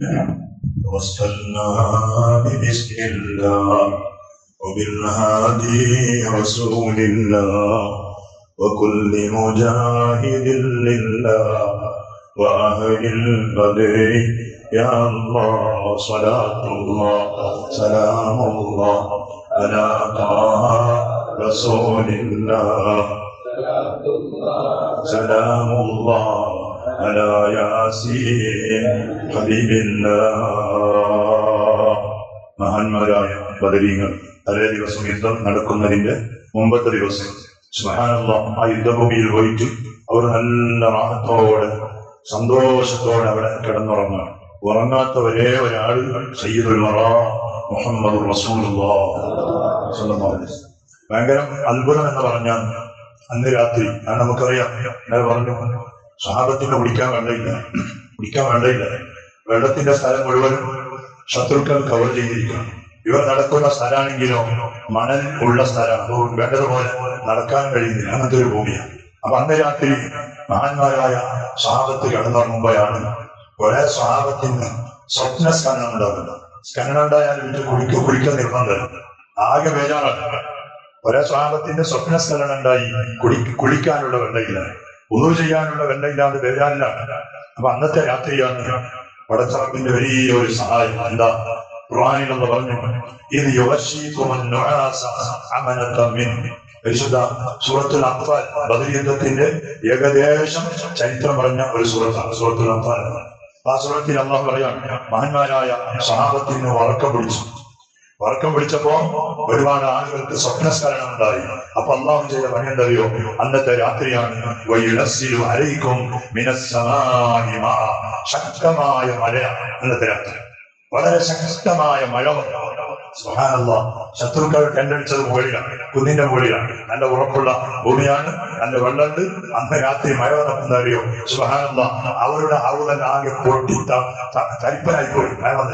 توسلنا ببسم الله وبالهادي رسول الله وكل مجاهد لله وأهل البدر يا الله صلاة الله سلام الله على طه رسول الله سلام الله على ياسين حبيب الله. മഹാന്മാരായ ബദരീങ്ങൾ അതേ ദിവസം യുദ്ധം നടക്കുന്നതിന്റെ മുമ്പത്തെ ദിവസം സുബ്ഹാനല്ലാഹ് ആ യുദ്ധഭൂമിയിൽ പോയിട്ട് അവർ നല്ല റാഹത്തോടെ സന്തോഷത്തോടെ അവിടെ കിടന്നുറങ്ങാൻ. ഉറങ്ങാത്ത ഒരേ ഒരാൾ സയ്യിദുൽ വറാ മുഹമ്മദ് റസൂലുള്ളാഹി സ്വല്ലല്ലാഹു അലൈഹി വസല്ലം. ഭയങ്കര അത്ഭുതം എന്ന് പറഞ്ഞാൽ അന്ന് രാത്രി നമുക്കറിയാം, ഞാൻ പറഞ്ഞു സഹാബത്തിന് കുടിക്കാൻ വേണ്ടയില്ല. വെള്ളത്തിന്റെ സ്ഥലം മുഴുവനും ശത്രുക്കൾ കവർ ചെയ്തിരിക്കണം. ഇവർ നടക്കുന്ന സ്ഥലമാണെങ്കിലോ മണൽ ഉള്ള സ്ഥലമാണ്, വേണ്ടതുപോലെ നടക്കാൻ കഴിയുന്നില്ല, അങ്ങനത്തെ ഒരു ഭൂമിയാണ്. അപ്പൊ അന്ന് രാത്രി മഹാന്മാരായ സഹാബത്ത് കിടന്നുറങ്ങുമ്പോഴാണ് ഒരേ സഹാബത്തിന് സ്വപ്ന സ്ഖലനം ഉണ്ടാകുന്നത്. സ്ഖലനം ഉണ്ടായാൽ കുടിക്കാൻ നിർബന്ധം, ആകെ ബേജാറാണ്. ഒരേ സഹാബത്തിന്റെ സ്വപ്ന സ്ഖലനം ഉണ്ടായി, കുളിക്കാനുള്ള വെള്ളയില്ല, ഉദു ചെയ്യാനുള്ള വെള്ളയില്ലാതെ ബേജാറിലാണ്. അപ്പൊ അന്നത്തെ രാത്രിയാണ് പടച്ചറപ്പിന്റെ വലിയൊരു സഹായം. എന്താ? ഖുർആനിൽ പറഞ്ഞു, ഇത് പരിശുദ്ധ സൂറത്തുൽ അൻഫാൽ ബദർ യുദ്ധത്തിന്റെ ഏകദേശം ചരിത്രം പറഞ്ഞ ഒരു സൂറത്താണ് സൂറത്തുൽ അൻഫാൽ. ആ സൂറത്തിൽ അല്ലാഹു പറയാണ്, മഹാന്മാരായ സഹാബത്തിന് ഉറക്കം പിടിച്ചപ്പോ ഒരുപാട് ആളുകൾക്ക് സ്വപ്നസ്മരണം ഉണ്ടായി. അപ്പൊ അല്ലാഹു ചെയ്ത പണി എന്തറിയോ? അന്നത്തെ രാത്രിയാണ് ശക്തമായ മഴയാണ്. അന്നത്തെ രാത്രി വളരെ ശക്തമായ മഴ. സുബ്ഹാനല്ലാഹ്, ശത്രുക്കൾ കണ്ടടിച്ചത് മുകളിലാണ്, കുന്നിന്റെ മുകളിലാണ്, നല്ല ഉറപ്പുള്ള ഭൂമിയാണ്, നല്ല വെള്ളമുണ്ട്. അന്ന് രാത്രി മഴ വന്നപ്പോൾ അറിയോ? സുബ്ഹാനല്ലാഹ്, അവരുടെ ആളുകൾ ആകെ പൊട്ടി തരിപ്പനായി പോയി. മഴ വന്ന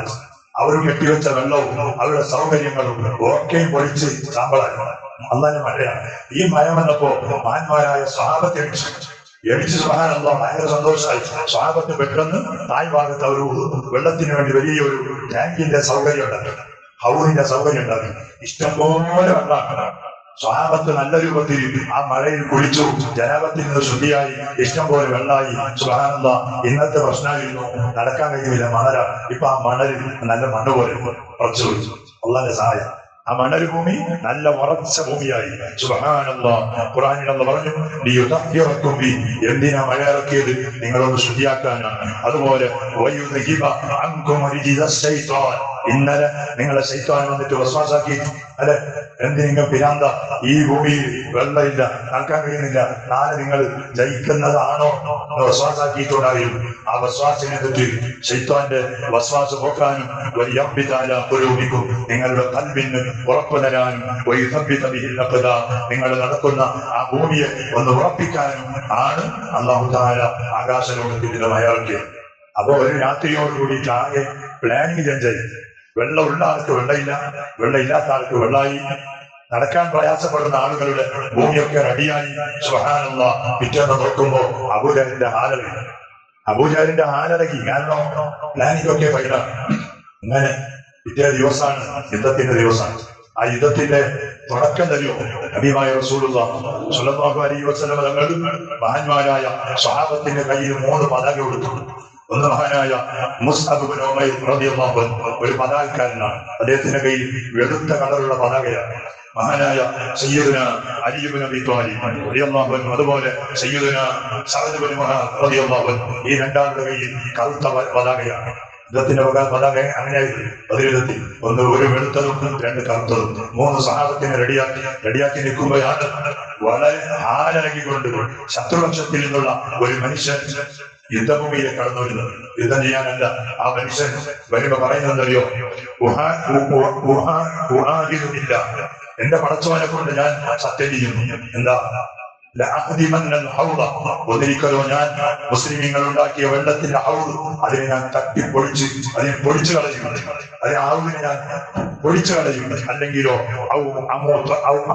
അവർ കെട്ടിവെച്ച വെള്ളവും അവരുടെ സൗകര്യങ്ങളും ഓക്കെയും പൊളിച്ച് സാമ്പളായി. അന്നന്നെ മഴയാണ്. ഈ മഴ വന്നപ്പോ മഹാന്മാരായ സ്വഹാബത്തെ എണിച്ച് സുബ്ഹാനല്ലാഹ് ഭയങ്കര സന്തോഷമായി. സ്വഹാബത്ത് പെട്ടെന്ന് തായ് ഭാഗത്ത് ഒരു വെള്ളത്തിന് വേണ്ടി വലിയൊരു ടാങ്കിന്റെ സൗകര്യം ഉണ്ടാക്കി, ഹൗറിന്റെ സൗകര്യം ഉണ്ടാക്കി. ഇഷ്ടംപോലെ വെള്ളമാണ്. സ്വഹാബത്ത് നല്ല രൂപത്തിൽ ആ മഴയിൽ കുളിച്ചു, ജനാബത്തിൽ നിന്ന് ശുദ്ധിയായി, ഇഷ്ടം പോലെ വെള്ളമായി. സുബ്ഹാനല്ലാഹ്, ഇന്നത്തെ പ്രശ്നമായിരുന്നു, നടക്കാൻ കഴിയുന്നില്ല, മണലാണ്. ഇപ്പൊ ആ മണലിൽ നല്ല മണ്ണ് പോലെ ഉറച്ചു വെച്ചു. അല്ലാഹുവിന്റെ സഹായം. ആ മണൽ ഭൂമി നല്ല ഉറച്ച ഭൂമിയായി. സുബ്ഹാനല്ലാഹ്, ഖുർആനിൽ അല്ലാഹു പറഞ്ഞു, ലിയുതഹിറക്കും ബി, എന്തിനാ മഴ ഇറക്കിയത്? നിങ്ങളൊന്ന് ശുദ്ധിയാക്കാനാണ്. അതുപോലെ വയുദ്ഹിബ അൻകും റിജിസ ശൈത്താൻ, ഇന്നലെ നിങ്ങളെ ശൈത്താൻ വന്നിട്ട് വസ്വാസാക്കി, അല്ലെ എന്തിനിങ്ങൾ പിരാന്ത, ഈ ഭൂമിയിൽ വെള്ളമില്ല, നടക്കാൻ കഴിയുന്നില്ല, നാളെ നിങ്ങൾ ജയിക്കുന്നതാണോ വസ്വാസാക്കിയിട്ടുണ്ടായിരുന്നു. ആ വസ്വാസിനെതിർത്ത് ശൈത്താന്റെ വസ്വാസ് പോക്കാനും പുരോഗമിക്കും, നിങ്ങളുടെ കൽബിന് ഉറപ്പ് തരാനും നിങ്ങൾ നടക്കുന്ന ആ ഭൂമിയെ ഒന്ന് ഉറപ്പിക്കാനും ആണ് അല്ലാഹു തആല ആകാശലോകത്തിൽ അയാൾക്ക്. അപ്പൊ ഒരു രാത്രിയോടുകൂടി ആകെ പ്ലാനിങ് ചേഞ്ചായി. വെള്ളമുള്ള ആൾക്ക് വെള്ളമില്ല, വെള്ളമില്ലാത്ത ആൾക്ക് വെള്ളമായി. നടക്കാൻ പ്രയാസപ്പെടുന്ന ആളുകളുടെ ഭൂമിയൊക്കെ റെഡിയായി. സുബ്ഹാനല്ലാഹ്, പിറ്റേന്ന് നോക്കുമ്പോ അബൂജഹലിന്റെ ഹാലടക്കി. കാരണം പ്ലാനിങ് ഒക്കെ ഫൈലാണ്. അങ്ങനെ പിറ്റേ ദിവസമാണ് യുദ്ധത്തിന്റെ ദിവസമാണ്. ആ യുദ്ധത്തിന്റെ തുടക്കം തരുമോ? ഹബീബായ റസൂലുള്ളാഹി സ്വല്ലല്ലാഹു അലൈഹി വസല്ലം തങ്ങൾ മഹാന്മാരായ സ്വഹാബത്തിന്റെ കയ്യിൽ 3 പതാക കൊടുത്തു. ഒന്ന് മഹാനായ മുസ്അബ് ഇബ്നു ഉമൈർ റളിയല്ലാഹു അൻഹു, ഒരു പതാകക്കാരനാണ്. അദ്ദേഹത്തിന്റെ കയ്യിൽ വെളുത്ത കളറുള്ള പതാകയാണ്. മഹാനായ സയ്യിദുനാ അലി ഇബ്നു അബീ ത്വാലിബ് റളിയല്ലാഹു അൻഹു, അതുപോലെ സയ്യിദുനാ സഅദ് ഇബ്നു മുആദ് റളിയല്ലാഹു അൻഹു, ഈ രണ്ടാളുടെ കയ്യിൽ കറുത്ത പതാകയാണ്. യുദ്ധത്തിന്റെ പതാക അങ്ങനെയായിരുന്നു. അതിലെത്തി ഒന്ന് ഒരു വെളുത്തതും 2 കറുത്തതും. 3 സഹാബത്തിനെ റെഡിയാക്കി നിൽക്കുമ്പോഴാണ് വളരെ ആരകിക്കൊണ്ട് ശത്രുപക്ഷത്തിൽ നിന്നുള്ള ഒരു മനുഷ്യൻ യുദ്ധഭൂമിയിലെ കടന്നു വരുന്നത്. യുദ്ധം ചെയ്യാനല്ല. ആ മനുഷ്യൻ വരുമ്പോ പറയുന്നതറിയോ? എന്റെ പടച്ചവനെ കൊണ്ട് ഞാൻ സത്യം ചെയ്യുന്നു. എന്താ? ഒന്നിരിക്കലോ ഞാൻ മുസ്ലിമീങ്ങൾ ഉണ്ടാക്കിയ വെള്ളത്തിന്റെ ഹൗദ് അതിനെ ഞാൻ തട്ടിപ്പൊളിച്ച് അതിനെ പൊളിച്ചു കളയും, അതിനെ ഹൗദിനെ ഞാൻ പൊളിച്ചു കളയും. അല്ലെങ്കിലോ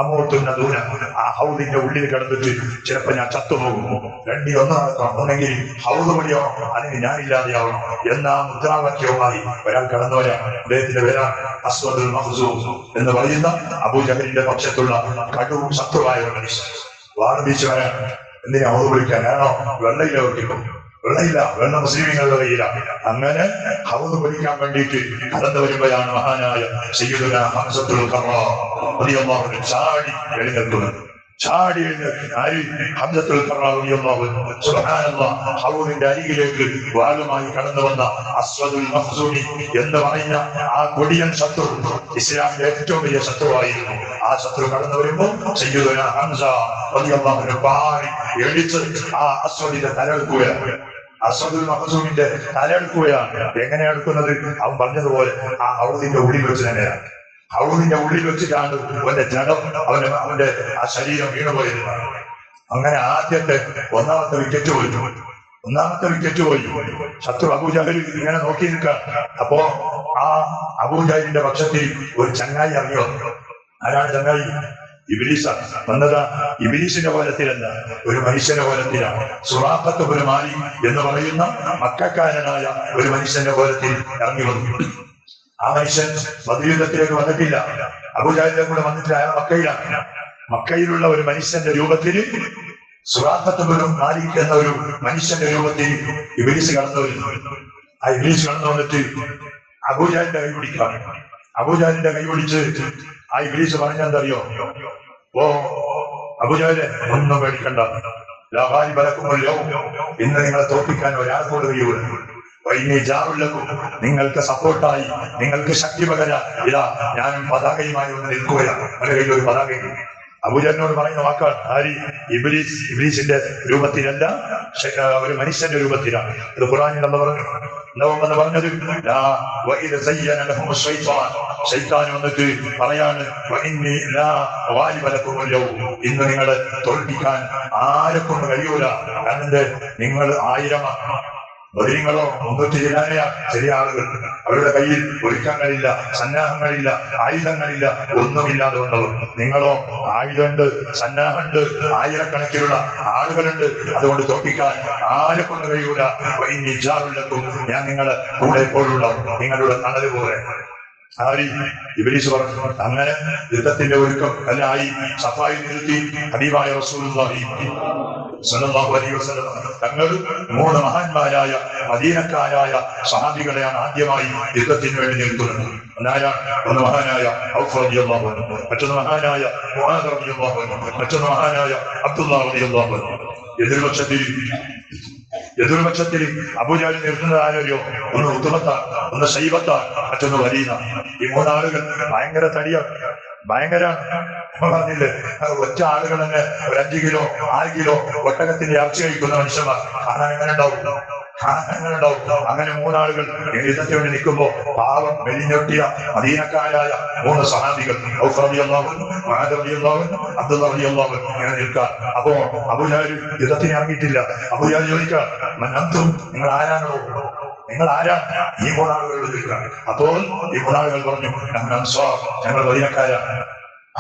അമോത്തുന്ന ആ ഹൗദിന്റെ ഉള്ളിൽ കിടന്നിട്ട് ചിലപ്പോ ഞാൻ ചത്തുപോകും. രണ്ടി ഒന്ന് നടക്കണം. ഒന്നെങ്കിൽ ഹൗദ് വഴിയോ അല്ലെങ്കിൽ ഞാനില്ലാതെയാവണം എന്ന മുദ്രാവാക്യവുമായി ഒരാൾ കടന്നു വരാം. അദ്ദേഹത്തിന്റെ പേരാണ് അസ്വദുൽ മഖ്സൂം എന്ന് പറയുന്ന അബൂജഹലിന്റെ പക്ഷത്തുള്ള കടും ശത്രുവായ ഒരു മനുഷ്യൻ. വാർപ്പിച്ചു വരാൻ എന്തിനാ ഹൗദ് വിളിക്കാനാണോ? വെള്ളയില്ല വെട്ടിക്കും, വെള്ളയില്ല, വെള്ളം മുസ്ലിമീങ്ങളുടെ കയ്യിലാണ്. അങ്ങനെ ഹൗദ് വിളിക്കാൻ വേണ്ടിയിട്ട് കടന്നു വരുമ്പോഴാണ് മഹാനായ സയ്യിദുനാ ഹംസത്തുൽ ഖർറാ റളിയല്ലാഹു അൻഹു ചാടി എഴുന്നേൽക്കുന്നത്. ചാടി ഹംസത്തുൽ ഖർറാ റളിയല്ലാഹു അൻഹു സുബ്ഹാനല്ലാഹ് ഹൗദിന്റെ അരികിലേക്ക് വാളുമായി കടന്നു വന്ന അസ്വദുൽ മഖ്സൂമി എന്ന് പറയുന്ന ആ കൊടിയൻ ശത്രു, ഇസ്ലാമിന്റെ ഏറ്റവും വലിയ ശത്രുവായിരുന്നു. ആ ശത്രു കടന്നു വരുമ്പോൾ സയ്യിദുനാ ഹംസ റളിയല്ലാഹു അൻഹു പാടി എഴുതിച്ച് ആ അസ്വദിന്റെ തലയെടുക്കുകയാണ്. അസ്വദുൽ മഖ്സൂമിന്റെ തലയെടുക്കുകയാണ്. എങ്ങനെ എടുക്കുന്നത്? അവൻ പറഞ്ഞതുപോലെ ആ ഹൗദിന്റെ ഉള്ളിൽ വെച്ച് തന്നെയാണ്. ഹൗദിന്റെ ഉള്ളിൽ വെച്ചിട്ടാണ് അവന്റെ ജഡം, അവന്റെ ആ ശരീരം വീണുപോയിരുന്നത്. അങ്ങനെ ഒന്നാമത്തെ വിക്കറ്റ് പോയി. ശത്രു അബൂജഹൽ ഇങ്ങനെ നോക്കി നിൽക്കുക. അപ്പോ ആ അബൂജഹലിന്റെ പക്ഷത്തിൽ ഒരു ചങ്ങായി ഇറങ്ങി വന്നു. ആരാണ് ചങ്ങായി? ഇബ്ലീസാണ്. വന്നത് ഇബ്ലീസിന്റെ കോലത്തിലല്ല, ഒരു മനുഷ്യന്റെ കോലത്തിലാണ്. സുറാഖത്ത് ഇബ്നു മാലിക് എന്ന് പറയുന്ന മക്കക്കാരനായ ഒരു മനുഷ്യന്റെ കോലത്തിൽ ഇറങ്ങി വന്നു. ആ മനുഷ്യൻ ബദർ യുദ്ധത്തിലേക്ക് വന്നിട്ടില്ല, അബൂജഹലിന്റെ കൂടെ വന്നിട്ടില്ല. അയാൾ മക്കയിലാണ്. മക്കയിലുള്ള ഒരു മനുഷ്യന്റെ രൂപത്തിൽ, സുറാഖത്ത് ഇബ്നു മാലിക് എന്ന ഒരു മനുഷ്യന്റെ രൂപത്തിൽ ഇബ്ലീസ് കടന്നു വരുന്നു. ആ ഇബ്ലീസ് കടന്നു വന്നിട്ട് അബൂജഹലിന്റെ കൈ പിടിക്കാണ്. അബൂജഹലിന്റെ കൈ പിടിച്ച് ആ ഇബ്ലീസ് പറഞ്ഞെന്തറിയോ? ഓ അബൂജഹലെ, ഒന്നും പേടിക്കണ്ട, ഇന്ന് നിങ്ങളെ തോൽപ്പിക്കാൻ ഒരാൾക്കൂടെ കഴിയൂല. നിങ്ങൾക്ക് സപ്പോർട്ടായി, നിങ്ങൾക്ക് ശക്തി പകരാൻ ഇതാ ഞാനും പതാകയുമായി ഒന്ന് നിൽക്കുകയാണ്. എന്റെ കയ്യിൽ ഒരു പതാകയും. അബൂജഹലിനോട് പറയുന്ന വാക്കാണ് ഇബ്ലീസിന്റെ രൂപത്തിലല്ല, ഒരു മനുഷ്യന്റെ രൂപത്തിലാണ്. ഇത് ഖുർആനിൽ അല്ലാഹു പറഞ്ഞു. എന്ന് പറഞ്ഞത് ശൈത്താൻ വന്നിട്ട് പറയാണ്, ഇന്ന് നിങ്ങളെ തോൽപ്പിക്കാൻ ആരെക്കൊണ്ട് കഴിയൂല. കാരണം നിങ്ങൾ 1000 ബദരീങ്ങളോ 300 ചെറിയ ആളുകൾ, അവരുടെ കയ്യിൽ ഒരുക്കങ്ങളില്ല, സന്നാഹങ്ങളില്ല, ആയുധങ്ങളില്ല, ഒന്നുമില്ലാതെ വന്നവർ. നിങ്ങളോ ആയുധമുണ്ട്, സന്നാഹമുണ്ട്, ആയിരക്കണക്കിലുള്ള ആളുകളുണ്ട്. അതുകൊണ്ട് തോൽപ്പിക്കാൻ ആരെ കൊണ്ട് കഴിയൂല. ഞാൻ നിങ്ങളെ കൂടെ എപ്പോഴുണ്ടാവും, നിങ്ങളുടെ തണല് പോലെ. ഇബ്ലീസ് പറഞ്ഞു. അങ്ങനെ യുദ്ധത്തിന്റെ ഒരുക്കം എല്ലായി സഫായി നിർത്തി ഹബീബായ റസൂലുള്ളാഹി സ്വല്ലല്ലാഹു അലൈഹി വസല്ലം തങ്ങൾ 3 മഹാന്മാരായ മദീനക്കാരായ സ്വഹാബികളെയാണ് ആദ്യമായി യുദ്ധത്തിന് വേണ്ടി നിൽക്കുന്നത്. ഒന്ന് മഹാനായ ഔഫ് റളിയല്ലാഹു അൻഹു, മറ്റൊന്ന് മഹാനായ മുആദ് റളിയല്ലാഹു അൻഹു, മറ്റൊന്ന് മഹാനായ അബ്ദുല്ലാഹ് റളിയല്ലാഹു അൻഹു. എതിർപക്ഷത്തിൽ അബൂജഹൽ നിർത്തുന്നത് ആരോ? ഒന്ന് ഉത്തുബത്താണ്, ഒന്ന് ശൈബത്താണ്, മറ്റൊന്ന് വലീദ. ഈ 3 ആളുകൾ ഭയങ്കര തടിയാണ്, ഭയങ്കര പറഞ്ഞില്ലേ, ഒറ്റ ആളുകൾ തന്നെ ഒരു 5 കിലോ 6 കിലോ ഒട്ടകത്തിന്റെ ഇറച്ചി കഴിക്കുന്ന മനുഷ്യന്മാർ. കാണാൻ എങ്ങനെ ഉണ്ടാവും? അങ്ങനെ 3 ആളുകൾ യുദ്ധത്തിന് വേണ്ടി നിൽക്കുമ്പോ പാവം മെലിഞ്ഞൊട്ടിയ മദീനക്കാരായ 3 സഹാബികൾ ഔഫ് റളിയല്ലാഹു അൻഹു, മുആദ് റളിയല്ലാഹു അൻഹു, അബ്ദുല്ലാഹ് റളിയല്ലാഹു അൻഹു ഇങ്ങനെ നിൽക്കാൻ. അപ്പോ അബൂജഹൽ യുദ്ധത്തിന് ഇറങ്ങിയിട്ടില്ല. അബൂജഹൽ ചോദിക്കാൻ, നിങ്ങൾ ആരാണോ? നിങ്ങൾ ആരാണ്? ഈ 3 ആളുകൾ ചോദിക്കാൻ. അപ്പോൾ ഈ 3 ആളുകൾ പറഞ്ഞു, ഞങ്ങൾ മദീനക്കാരാണ്.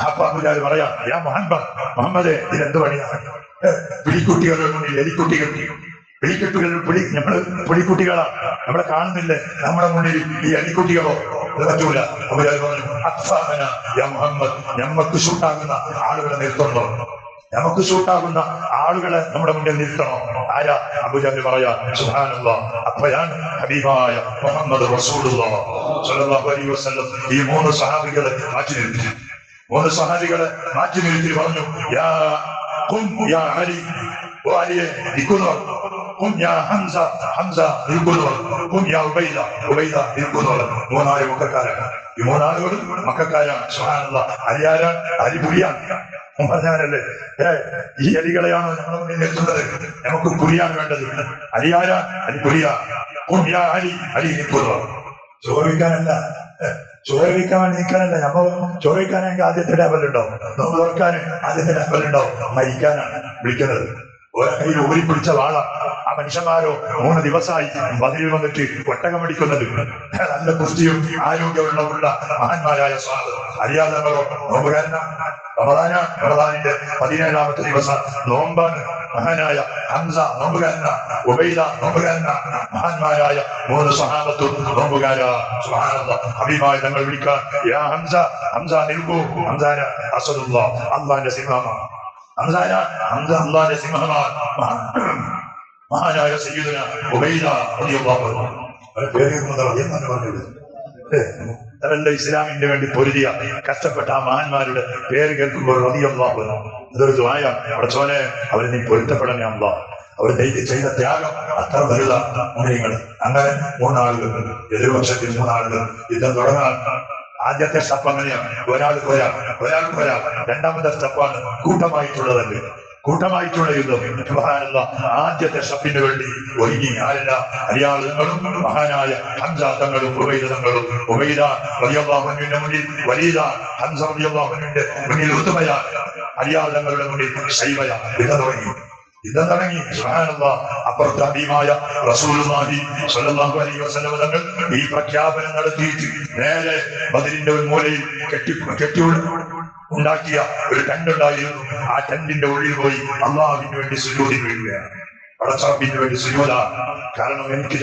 അപ്പൊ അബൂജഹൽ പറയാം, യാ മുഹമ്മദേ, ഇതെന്ത് പണിയാണ്? പിടിക്കുട്ടികളുടെ മുന്നിൽ എലിക്കുട്ടികൾ, നമ്മള് പുലിക്കുട്ടികളാണ്, നമ്മളെ കാണുന്നില്ലേ? നമ്മുടെ മുന്നിൽ ഈ അലിക്കുട്ടികളോ? അത് പറ്റൂല. അബൂജഹൽ പറഞ്ഞു, യാ മുഹമ്മദ്, നമുക്ക് ഷൂട്ടാകുന്ന ആളുകളെ നിർത്തണോ? നമുക്ക് ഷൂട്ടാകുന്ന ആളുകളെ നമ്മുടെ മുന്നിൽ നിർത്തണോ? ആരാ? അബൂജഹൽ പറയാ, സുബ്ഹാനല്ലാഹ്. അപ്പോഴാണ് ഹബീബായ മുഹമ്മദ് റസൂലുള്ളാഹി സ്വല്ലല്ലാഹു അലൈഹി വസല്ലം ഈ 3 സഹാബികളെ മാറ്റി നിർത്തി. 3 സഹാബികളെ മാറ്റി നിർത്തി പറഞ്ഞു, യാ അലി, ഓ അലിയെ നിൽക്കുന്നു. ഹംസ നിൽക്കുന്നു. നിൽക്കുന്നു. 3 മക്കക്കാരാണ്. ഈ 3 ആളുകളും മക്കക്കാരാണ്. സുബ്ഹാനല്ലാഹ്. അലിയാരാണ്? അലി പുലിയാണ്. പറഞ്ഞവനല്ലേ, ഈ അലികളെയാണോ നമ്മുടെ മുന്നിൽ നിർത്തുന്നത്? നമുക്ക് പുലിയാണ് വേണ്ടത്. അലിയാരാ? അലി പുലിയാ. അലി നിൽക്കുന്നു. ചോദിക്കാനല്ല, ചോറ് കഴിക്കാൻ വേണ്ടി നിൽക്കാനല്ല, നമ്മൾ ചോറ് കഴിക്കാനെങ്കിൽ ആദ്യത്തെ ടേബിളുണ്ടാവും, നോമ്പ് തുറക്കാൻ ആദ്യത്തെ ടേബിളുണ്ടാവും. മരിക്കാനാണ് വിളിക്കുന്നത്. ഓരോ കയ്യിൽ ഊരി പിടിച്ച വാള. ആ മനുഷ്യന്മാരോ 3 ദിവസമായി ബദരിൽ വന്നിട്ട് ഒട്ടകം പിടിക്കുന്നത്. നല്ല പുഷ്ടിയും ആരോഗ്യമുള്ള മഹാന്മാരായ അറിയാതെ റമദാനിന്റെ 17ാമത്തെ ദിവസം നോമ്പാണ്. മഹാനായ ഹംസ നോമ്പുകാരന, ഉബൈദ നോമ്പുകാരന, മഹാന്മാരായ 3 സ്വഹാബത്തും നോമ്പുകാരാ. സുബ്ഹാനല്ലാഹ്. ഹബീബായ തങ്ങൾ വിളിക്കാൻ, യാ ഹംസ, ഹംസ നിൽക്കൂ. ഹംസാന അസദുല്ലാഹ്, അല്ലാഹുവിന്റെ സിംഹമാണ്. ഹംസാന ഹംസ അല്ലാഹുവിന്റെ സിംഹമാണ്. മഹാനായ സയ്യിദുന ഉബൈദ റളിയല്ലാഹു അൻഹു. പേര് എന്നാണ് പറഞ്ഞത്. അതല്ല ഇസ്ലാമിന്റെ വേണ്ടി പൊരുതിയ കഷ്ടപ്പെട്ട ആ മഹാന്മാരുടെ പേര് കേൾക്കുമ്പോൾ റളിയല്ലാഹു അൻഹു അതൊരു ദുആയാണ്. പടച്ചോനെ അവരെ നീ പൊരുത്തപ്പെടണേ അല്ലാഹ്. അവർ ചെയ്ത ത്യാഗം അത്ര വലുതാണ്. മുഅ്മിനീങ്ങൾ അങ്ങനെ 3 ആളുകൾ, എതിർപക്ഷത്തിൽ 3 ആളുകൾ യുദ്ധം തുടങ്ങാൻ. ആദ്യത്തെ സ്റ്റെപ്പ് അങ്ങനെയാണ്, ഒരാൾക്ക് ഒരാൾ. രണ്ടാമത്തെ സ്റ്റെപ്പാണ് കൂട്ടമായിട്ടുള്ളതല്ലേ, കൂട്ടമായിട്ടുള്ള യുദ്ധം. ആദ്യത്തെ സ്റ്റെപ്പിന് വേണ്ടി ഒരുങ്ങി ആരല്ല? അലിയാളുകളും മഹാനായ ഹംസ തങ്ങളും ഉബൈദ തങ്ങളും. ഉബൈദ റളിയല്ലാഹു അൻഹുവിന്റെ മുന്നിൽ വലീദ, ഹംസ റളിയല്ലാഹു അൻഹുവിന്റെ മുന്നിൽ ഉത്ബയ, അലിയാൾ തങ്ങളുടെ മുന്നിൽ ശൈബയ. യുദ്ധം തുടങ്ങി. സുബ്ഹാനല്ലാഹ്. അപ്പുറത്ത് ഹബീബായ റസൂലുള്ളാഹി സ്വല്ലല്ലാഹു അലൈഹി വസല്ലം തങ്ങൾ ഈ പ്രഖ്യാപനം നടത്തിയിട്ട് നേരെ ബദരിന്റെ ഒരു മൂലയിൽ കെട്ടി ഉണ്ടാക്കിയ ഒരു ടെൻഡുണ്ടായിരുന്നു. ആ ടെന്റിന്റെ ഉള്ളിൽ പോയി അല്ലാഹുവിന് വേണ്ടി സുജൂദിൽ വീഴുകയാണ്. പടച്ചറപ്പിന് വേണ്ടി സുജൂദാണ്. കാരണം എനിക്ക്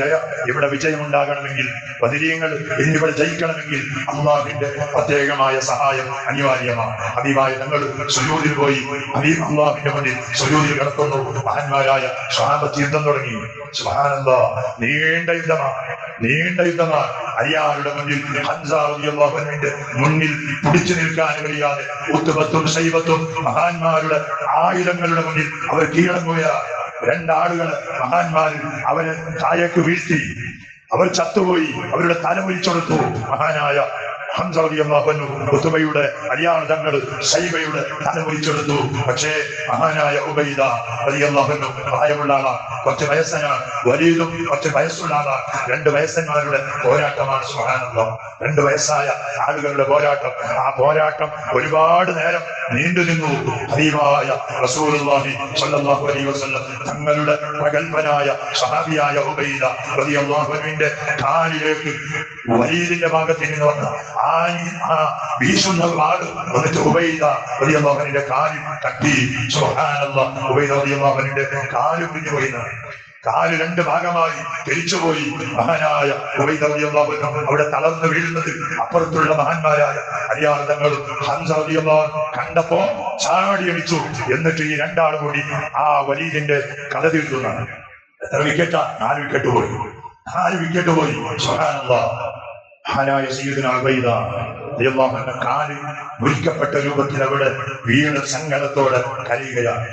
ഇവിടെ വിജയം ഉണ്ടാകണമെങ്കിൽ, ബദരീങ്ങൾ എന്നിവിടെ ജയിക്കണമെങ്കിൽ അല്ലാഹുവിന്റെ പ്രത്യേകമായ സഹായം അനിവാര്യമാണ്. ഹബീബായ തങ്ങൾ സുജൂദിൽ പോയി അല്ലാഹുവിന്റെ മുന്നിൽ സുജൂദിൽ കിടക്കുന്നു. മഹാന്മാരായ സ്വഹാബത്ത് യുദ്ധം തുടങ്ങി. സുബ്ഹാനല്ലാഹ്. നീണ്ട യുദ്ധമാണ്. അലിയാരുടെ മുന്നിൽ ഹംസ റളിയല്ലാഹു അൻഹുവിന്റെ മുന്നിൽ പിടിച്ചു നിൽക്കാൻ കഴിയാതെ ഉത്ബത്തും ശൈബത്തും മഹാന്മാരുടെ ആയുധങ്ങളുടെ മുന്നിൽ അവർ കീഴടങ്ങുകയാണ്. 2 ആളുകൾ മഹാന്മാർ അവരെ താഴേക്ക് വീഴ്ത്തി. അവർ ചത്തുപോയി. അവരുടെ തല മുറിച്ചെടുത്തു. മഹാനായ ഹംസ റളിയല്ലാഹു അൻഹു ഉത്ബയുടെ അലിയാർ തങ്ങൾ ശൈബയുടെ തല മുറിച്ചെടുത്തു. പക്ഷേ മഹാനായ ഉബൈദ റളിയല്ലാഹു അൻഹു പ്രായമുള്ള ആളാണ്, കുറച്ച് വയസ്സനാണ്. വലീദും കുറച്ച് വയസ്സുള്ള ആളാണ്. 2 വയസ്സന്മാരുടെ പോരാട്ടമാണ്. സുബ്ഹാനല്ലാഹ്. 2 വയസ്സായ ആളുകളുടെ പോരാട്ടം. ആ പോരാട്ടം ഒരുപാട് നേരം നീണ്ടു നിന്നു. ഹബീബായ റസൂലുള്ളാഹി സ്വല്ലല്ലാഹു അലൈഹി വസല്ലം തങ്ങളുടെ പ്രഗൽഭനായ സഹാബിയായ ഉബൈദ റളിയല്ലാഹു അൻഹുവിന്റെ കാലിലേക്ക് വലീദിന്റെ ഭാഗത്ത് നിന്ന് വന്ന വീശുന്ന വാട് എന്നിട്ട് ഉബൈദ റളിയല്ലാഹു അൻഹുവിന്റെ കാലിൽ തട്ടി. സുബ്ഹാനല്ലാഹ്. ഉബൈദ റളിയല്ലാഹു അൻഹുവിന്റെ കാല് പിരിഞ്ഞു പോയി. കാല് 2 ഭാഗമായി തിരിച്ചുപോയി. മഹാനായ ഉബൈദ റളിയല്ലാഹു അൻഹു അവിടെ തളർന്നു വീഴുന്നത് അപ്പുറത്തുള്ള മഹാന്മാരായ അലിയാർ തങ്ങളും ഹംസ റളിയല്ലാഹു അൻഹു കണ്ടപ്പോ ചാടി എണിച്ചു. എന്നിട്ട് ഈ 2 ആളും കൂടി ആ വലീദിന്റെ കഥ തീർക്കുന്നതാണ്. എത്ര വിക്കറ്റാ? 4 വിക്കറ്റ് പോയി. 4 വിക്കറ്റ് പോയി. സുബ്ഹാനല്ലാഹ്. മഹാനായ സയ്യിദുന ഉബൈദ റളിയല്ലാഹു അൻഹു കാല് മുറിക്കപ്പെട്ട രൂപത്തിൽ അവിടെ വീണ സങ്കടത്തോടെ കരയുകയാണ്.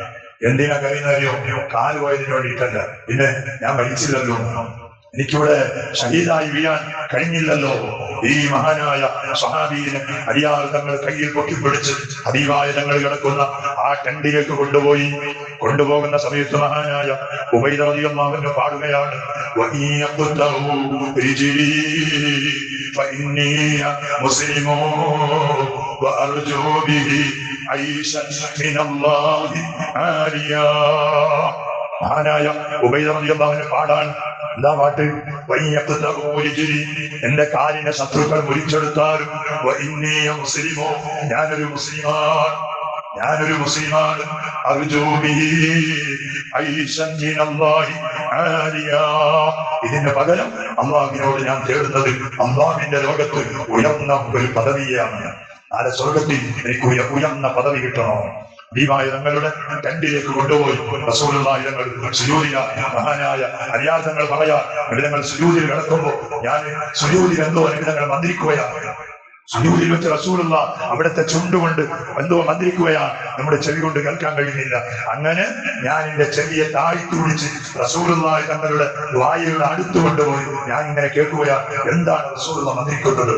എന്തിനാ കരയുന്നറിയോ? കാല് പോയതിനു വേണ്ടിയിട്ടല്ല. പിന്നെ ഞാൻ മരിച്ചില്ലല്ലോ, എനിക്കിവിടെ ഷഹീദായി വീഴാൻ കഴിഞ്ഞില്ലല്ലോ. ഈ മഹാനായ സ്വഹാബീനെ അലിയാർ തങ്ങൾ കയ്യിൽ പൊക്കിപ്പിടിച്ച് ഹബീബായ തങ്ങൾ കിടക്കുന്ന ആ ടെന്റിലേക്ക് കൊണ്ടുപോകുന്ന സമയത്ത് മഹാനായ ഉബൈദ റളിയല്ലാഹു അൻഹു പാടുകയാണ്, മഹാനായ ഉബൈദ റളിയല്ലാഹു അൻഹു പാടാൻ. എന്താ പാട്ട്? എന്റെ കാലിനെ ശത്രുക്കൾ മുറിച്ചെടുത്താലും ഞാനൊരു മുസ്ലിമാണ്. ഇതിന്റെ പകരം അള്ളാഹുവിനോട് ഞാൻ തേടുന്നത് അള്ളാഹുവിന്റെ ലോകത്ത് ഉയർന്ന ഒരു പദവിയാണ്. നാളെ സ്വർഗത്തിൽ എനിക്ക് ഉയർന്ന പദവി കിട്ടണോ? ഭീമായ തങ്ങളുടെ ടെന്റിലേക്ക് കൊണ്ടുപോയി റസൂലുള്ളാഹി തങ്ങൾ സുജൂദിലാണ്. മഹാനായ അലിയാർ തങ്ങൾ പറയാ, നിബിതങ്ങൾ സുജൂദിൽ കിടക്കുമ്പോ ഞാൻ സുജൂദിൽ എന്തോ നിബിതങ്ങൾ മന്ത്രിക്കുകയാണ്. സുജൂദിൽ വെച്ച് റസൂലുള്ളാഹി അവിടുത്തെ ചുണ്ടുകൊണ്ട് എന്തോ മന്ത്രിക്കുകയാണ്. നമ്മുടെ ചെവി കൊണ്ട് കേൾക്കാൻ കഴിയുന്നില്ല. അങ്ങനെ ഞാൻ എന്റെ ചെവിയെ താഴ്ത്തി വിളിച്ച് റസൂലുള്ളാഹി തങ്ങളുടെ വായയുടെ അടുത്ത് കൊണ്ടുപോയി ഞാൻ ഇങ്ങനെ കേൾക്കുകയാണ്. എന്താണ് റസൂലുള്ളാഹി മന്ത്രിക്കുന്നത്?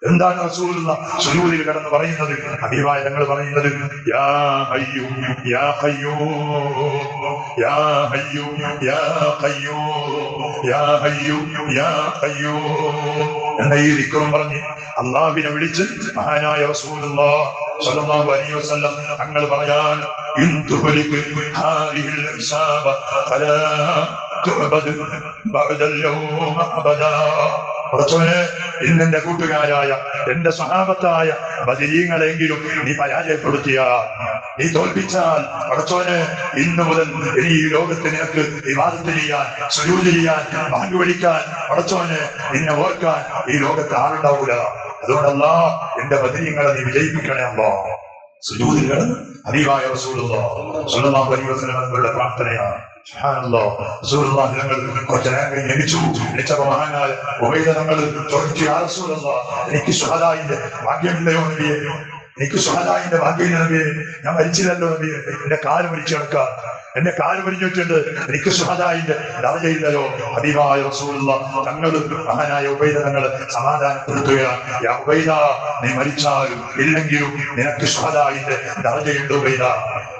എന്താണ് റസൂലുള്ള സുജൂദിൽ കിടന്ന് പറയുന്നത്? ഹബീബായ തങ്ങൾ പറയുന്നത് യാ ഹയ്യു യാ ഖയ്യൂം യാ ഹയ്യു യാ ഖയ്യൂം യാ ഹയ്യു യാ ഖയ്യൂം എന്ന ഈ ദിക്റും പറഞ്ഞ് അല്ലാഹുവിനെ വിളിച്ച് മഹാനായ റസൂലുള്ളാഹി സ്വല്ലല്ലാഹു അലൈഹി വസല്ലം തങ്ങൾ പറയാൻ ഇൻ തുഹ്ലിക് ഹാദിഹിൽ ഇസാബ ഫലാ തുഅബദ് ബഅദൽ യൗമ അബദാ. പടച്ചോനെ, ഇന്നെന്റെ കൂട്ടുകാരായ എന്റെ സ്വഹാബത്തായ ബദരീങ്ങളെങ്കിലും നീ പരാജയപ്പെടുത്തിയാൽ, നീ തോൽപ്പിച്ചാൽ, പടച്ചോനെ, ഇന്നു മുതൽ ഈ ലോകത്ത് നിനക്ക് ഇബാദത്ത് ചെയ്യാൻ, സുജൂദ് ചെയ്യാൻ, പങ്കുവലിക്കാൻ, പടച്ചോനെ, നിന്നെ ഓർക്കാൻ ഈ ലോകത്ത് ആളുണ്ടാവൂല. അതുകൊണ്ടല്ല എന്റെ ബദരീങ്ങളെ നീ വിജയിപ്പിക്കണേ അല്ലാ. സുജൂദിൽ കിടന്ന് ഹബീബായ റസൂലുള്ളാഹി സ്വല്ലല്ലാഹു അലൈഹി വസല്ലം തങ്ങളുടെ പ്രാർത്ഥനയാണ്. കുറച്ചു നേരം കഴിഞ്ഞ് എണിച്ചപ്പോ മഹാനായ ഉബൈദ തങ്ങൾ ചോദിച്ചു, യാ റസൂലല്ലാഹ്, എനിക്ക് ശുഹദാഇന്റെ ഭാഗ്യമില്ലയോ നബിയേ? എനിക്ക് ശുഹദാഇന്റെ ഭാഗ്യമില്ല നബിയേ, ഞാൻ മരിച്ചില്ലല്ലോ നബിയേ, എന്റെ കാല് മരിച്ചു കിടക്കാം, എന്റെ കാല് മരിഞ്ഞിട്ടുണ്ട്, എനിക്ക് ശുഹദാഇന്റെ ദർജയില്ലല്ലോ. ഹബീബായ റസൂലുള്ളാഹി തങ്ങൾ മഹാനായ ഉബൈദ തങ്ങളെ സമാധാനപ്പെടുത്തുകയാണ്. യാ ഉബൈദ, നീ മരിച്ചാലും ഇല്ലെങ്കിലും നിനക്ക് ശുഹദാഇന്റെ ദർജയുണ്ട് ഉബൈദ.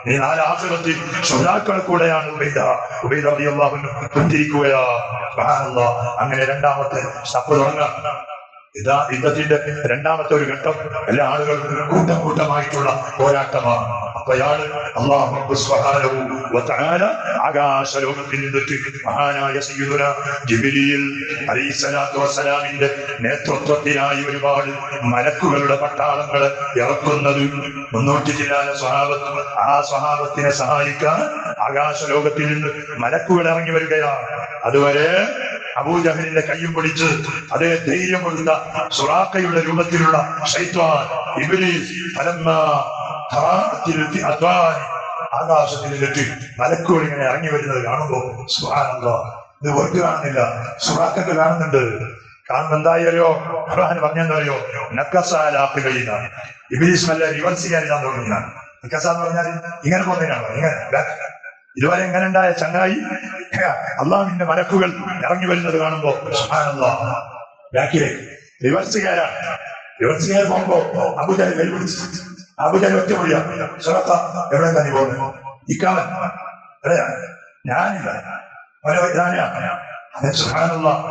നീ നാല് ആഖിറത്തിൽ ശുഹദാക്കളെ കൂടെയാണ് ഉബൈദ. ഉബൈദ റളിയല്ലാഹു അൻഹു പുഞ്ചിരിക്കുകയാ. സുബ്ഹാനല്ലാഹ്. അങ്ങനെ രണ്ടാമത്തെ സ്റ്റെപ്പ് തുടങ്ങാം. യുദ്ധത്തിന്റെ രണ്ടാമത്തെ ഒരു ഘട്ടം എല്ലാ ആളുകളും കൂട്ടം കൂട്ടമായിട്ടുള്ള പോരാട്ടമാണ്. അപ്പോഴാണ് അല്ലാഹു സുബ്ഹാനഹു വ തആല ആകാശലോകത്തിൽ നിന്നിട്ട് മഹാനായ സയ്യിദുനാ ജിബ്രീൽ അലൈഹിസ്സലാത്തു വസ്സലാമിന്റെ നേതൃത്വത്തിലായി ഒരുപാട് മലക്കുകളുടെ പട്ടാളങ്ങളെ ഇറക്കുന്നത്. 300 ചില്ലാന സ്വഹാബത്ത്, ആ സ്വഹാബത്തിനെ സഹായിക്കാൻ ആകാശലോകത്തിൽ നിന്ന് മലക്കുകൾ ഇറങ്ങി വരികയാണ്. അതുവരെ അബൂജഹലിന്റെ കയ്യും പിടിച്ച് അതേ ധൈര്യം കൊടുത്ത സുറാഖയുടെ രൂപത്തിലുള്ള ശൈത്വാൻ ഇബ്ലീസ് ആകാശത്തിലെത്തി മലക്കുകൾ ഇങ്ങനെ ഇറങ്ങി വരുന്നത് കാണുമ്പോ സുബ്ഹാനല്ലാഹ്, ഇത് വെറുതെ കാണുന്നില്ല, സുറാഖൊക്കെ കാണുന്നുണ്ട്. കാണുമ്പോ എന്തായാലോ ഖുർആൻ പറഞ്ഞെന്തറിയോ, നക്കസാലാഖിബൈന, ഇബ്ലീസ് നല്ല റിവേഴ്സ് ചെയ്യാനില്ലാൻ തോന്നുന്നതാണ്. നക്കസ എന്ന് പറഞ്ഞാൽ ഇങ്ങനെ പോകുന്നതിനാണ്, ഇങ്ങനെ ഇതുവരെ എങ്ങനെ ഉണ്ടായ ചങ്ങായി അള്ളാഹുവിന്റെ മലക്കുകൾ ഇറങ്ങി വരുന്നത് കാണുമ്പോ സുബ്ഹാനല്ലാഹ് ബാക്കിലേക്ക് റിവേഴ്സുകാരാണ്. റിവേഴ്സുകാർ പോകുമ്പോ അബൂജഹൽ വെല്ലുവിളിച്ചു. അബൂജഹൽ ഒറ്റ മൊഴിയാ, സുറത്ത എവിടെ തന്നെ പോകുന്നു? ഇക്കാവൻ ഞാനില്ല, സുബ്ഹാനല്ലാഹ്.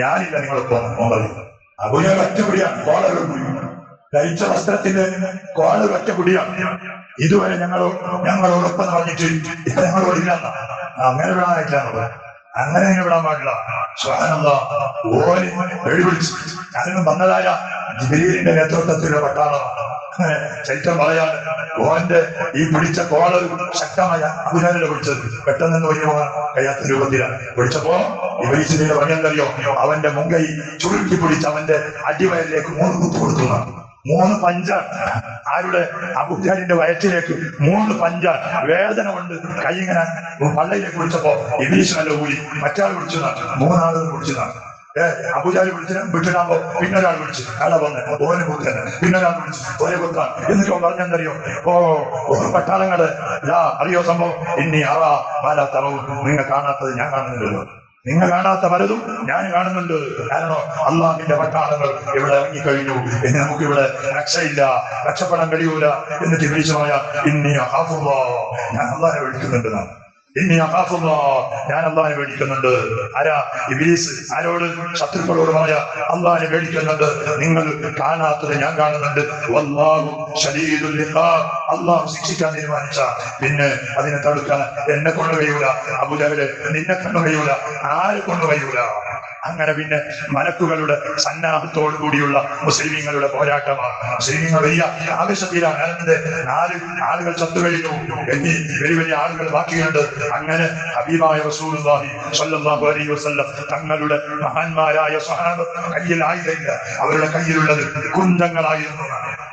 ഞാനില്ല നിങ്ങളൊപ്പം. അബൂജഹൽ ഒറ്റ മൊഴിയാണ്, കോളകൾ ധരിച്ച വസ്ത്രത്തിന്റെ കോളർ ഒറ്റ കുടിയാണ്. ഇതുവരെ ഞങ്ങളോടൊപ്പം പറഞ്ഞിട്ട് ഇപ്പൊ ഞങ്ങളോടില്ല, അങ്ങനെ വിടാനായിട്ടാണ്. അങ്ങനെ വിടാൻ പാടില്ല. സുബ്ഹാനല്ലാഹ്. ഓന് വെടിപിടിച്ചു. ഞാനൊന്നും വന്നതായ ജിബ്രീലിന്റെ നേതൃത്വത്തിലുള്ള പട്ടാളമാണ്. ചരിത്രം പറയാണ്, ഓന്റെ ഈ പിടിച്ച കോളർ ശക്തമായ അബൂജഹലിനെ പിടിച്ചത് പെട്ടെന്ന് ഒഴിഞ്ഞു പോകാൻ കഴിയാത്ത രൂപത്തിലാണ് പിടിച്ചപ്പോ ഇബ്ലീസിന്റെ പറഞ്ഞെന്തറിയോ, അവന്റെ മുൻകൈ ചുരുക്കി പിടിച്ച് അവന്റെ അടിവയലിലേക്ക് 3 കുത്തു കൊടുക്കുന്നതാണ്. 3 പഞ്ചാണ്. ആരുടെ? അബൂജഹലിന്റെ വയറ്റിലേക്ക് 3 പഞ്ചാണ്. വേദന കൊണ്ട് കൈ ഇങ്ങനെ പള്ളയിലേക്ക് പിടിച്ചപ്പോ ഇബ്ലീസ് നല്ല ഊരി, മറ്റാൾ പിടിച്ചതാണ്, 3 ആളുകൾ പിടിച്ചതാണ്. അബൂജഹൽ വിട്ടിടാമ്പോ പിന്നൊരാൾ വിളിച്ച് കട വന്ന് ഓനെ കുത്തന്നെ, പിന്നൊരാൾ വിളിച്ച് ഓനെ കുത്താൻ. എന്നിട്ടോ പറഞ്ഞെന്തറിയോ, പട്ടാളങ്ങള് അറിയോ സംഭവം, ഇനി അറാ മാലാ തറവും, നിങ്ങൾ കാണാത്തത് ഞാൻ കാണുന്നുണ്ടല്ലോ, നിങ്ങൾ കാണാത്ത പലതും ഞാൻ കാണുന്നുണ്ട്. കാരണം അള്ളാഹുവിന്റെ പട്ടാളങ്ങൾ ഇവിടെ ഇറങ്ങിക്കഴിഞ്ഞു, ഇനി നമുക്കിവിടെ രക്ഷയില്ല, രക്ഷപ്പെടാൻ കഴിയൂല. എന്നിട്ട് ഇബ്ലീസ് പറയാ, ഇന്നി അഖാഫുല്ലാഹ്, ഞാൻ അള്ളാഹിനെ വിളിക്കുന്നുണ്ട്, ഇന്നി അഖാഫുല്ലാഹ്, ഞാൻ അള്ളാഹിനെ പേടിക്കുന്നുണ്ട്. ആരാ? ഇബ്ലീസ്. ആരോട്? ശത്രുക്കളോട് പറയാ, അള്ളാഹിനെ പേടിക്കുന്നുണ്ട്, നിങ്ങൾ കാണാത്തത് ഞാൻ കാണുന്നുണ്ട്. വല്ലാഹു ശദീദുൽ ഇഖാബ്, അള്ളാഹു ശിക്ഷിക്കാൻ തീരുമാനിച്ച പിന്നെ അതിനെ തടുക്കാൻ എന്നെ കൊണ്ട് കഴിയൂല, അബൂജഹലെ നിന്നെ കൊണ്ട് കഴിയൂല, ആരെ കൊണ്ട് കഴിയൂല. അങ്ങനെ പിന്നെ മലക്കുകളുടെ സന്നാഹത്തോടു കൂടിയുള്ള മുസ്ലിമീങ്ങളുടെ പോരാട്ടമാണ്. മുസ്ലിമീങ്ങൾ വലിയ ആവേശത്തിലാണ്. 4 ആളുകൾ ചത്തുകഴിഞ്ഞു, എന്നീ വലിയ ആളുകൾ ബാക്കിയുണ്ട്. അങ്ങനെ ഹബീബായ റസൂലുള്ളാഹി സ്വല്ലല്ലാഹു അലൈഹി വസല്ലം തങ്ങളുടെ മഹാന്മാരായ സ്വഹാബത്ത് കയ്യിൽ ആയുധമില്ല, അവരുടെ കയ്യിലുള്ളത് കുന്തങ്ങളായിരുന്നു,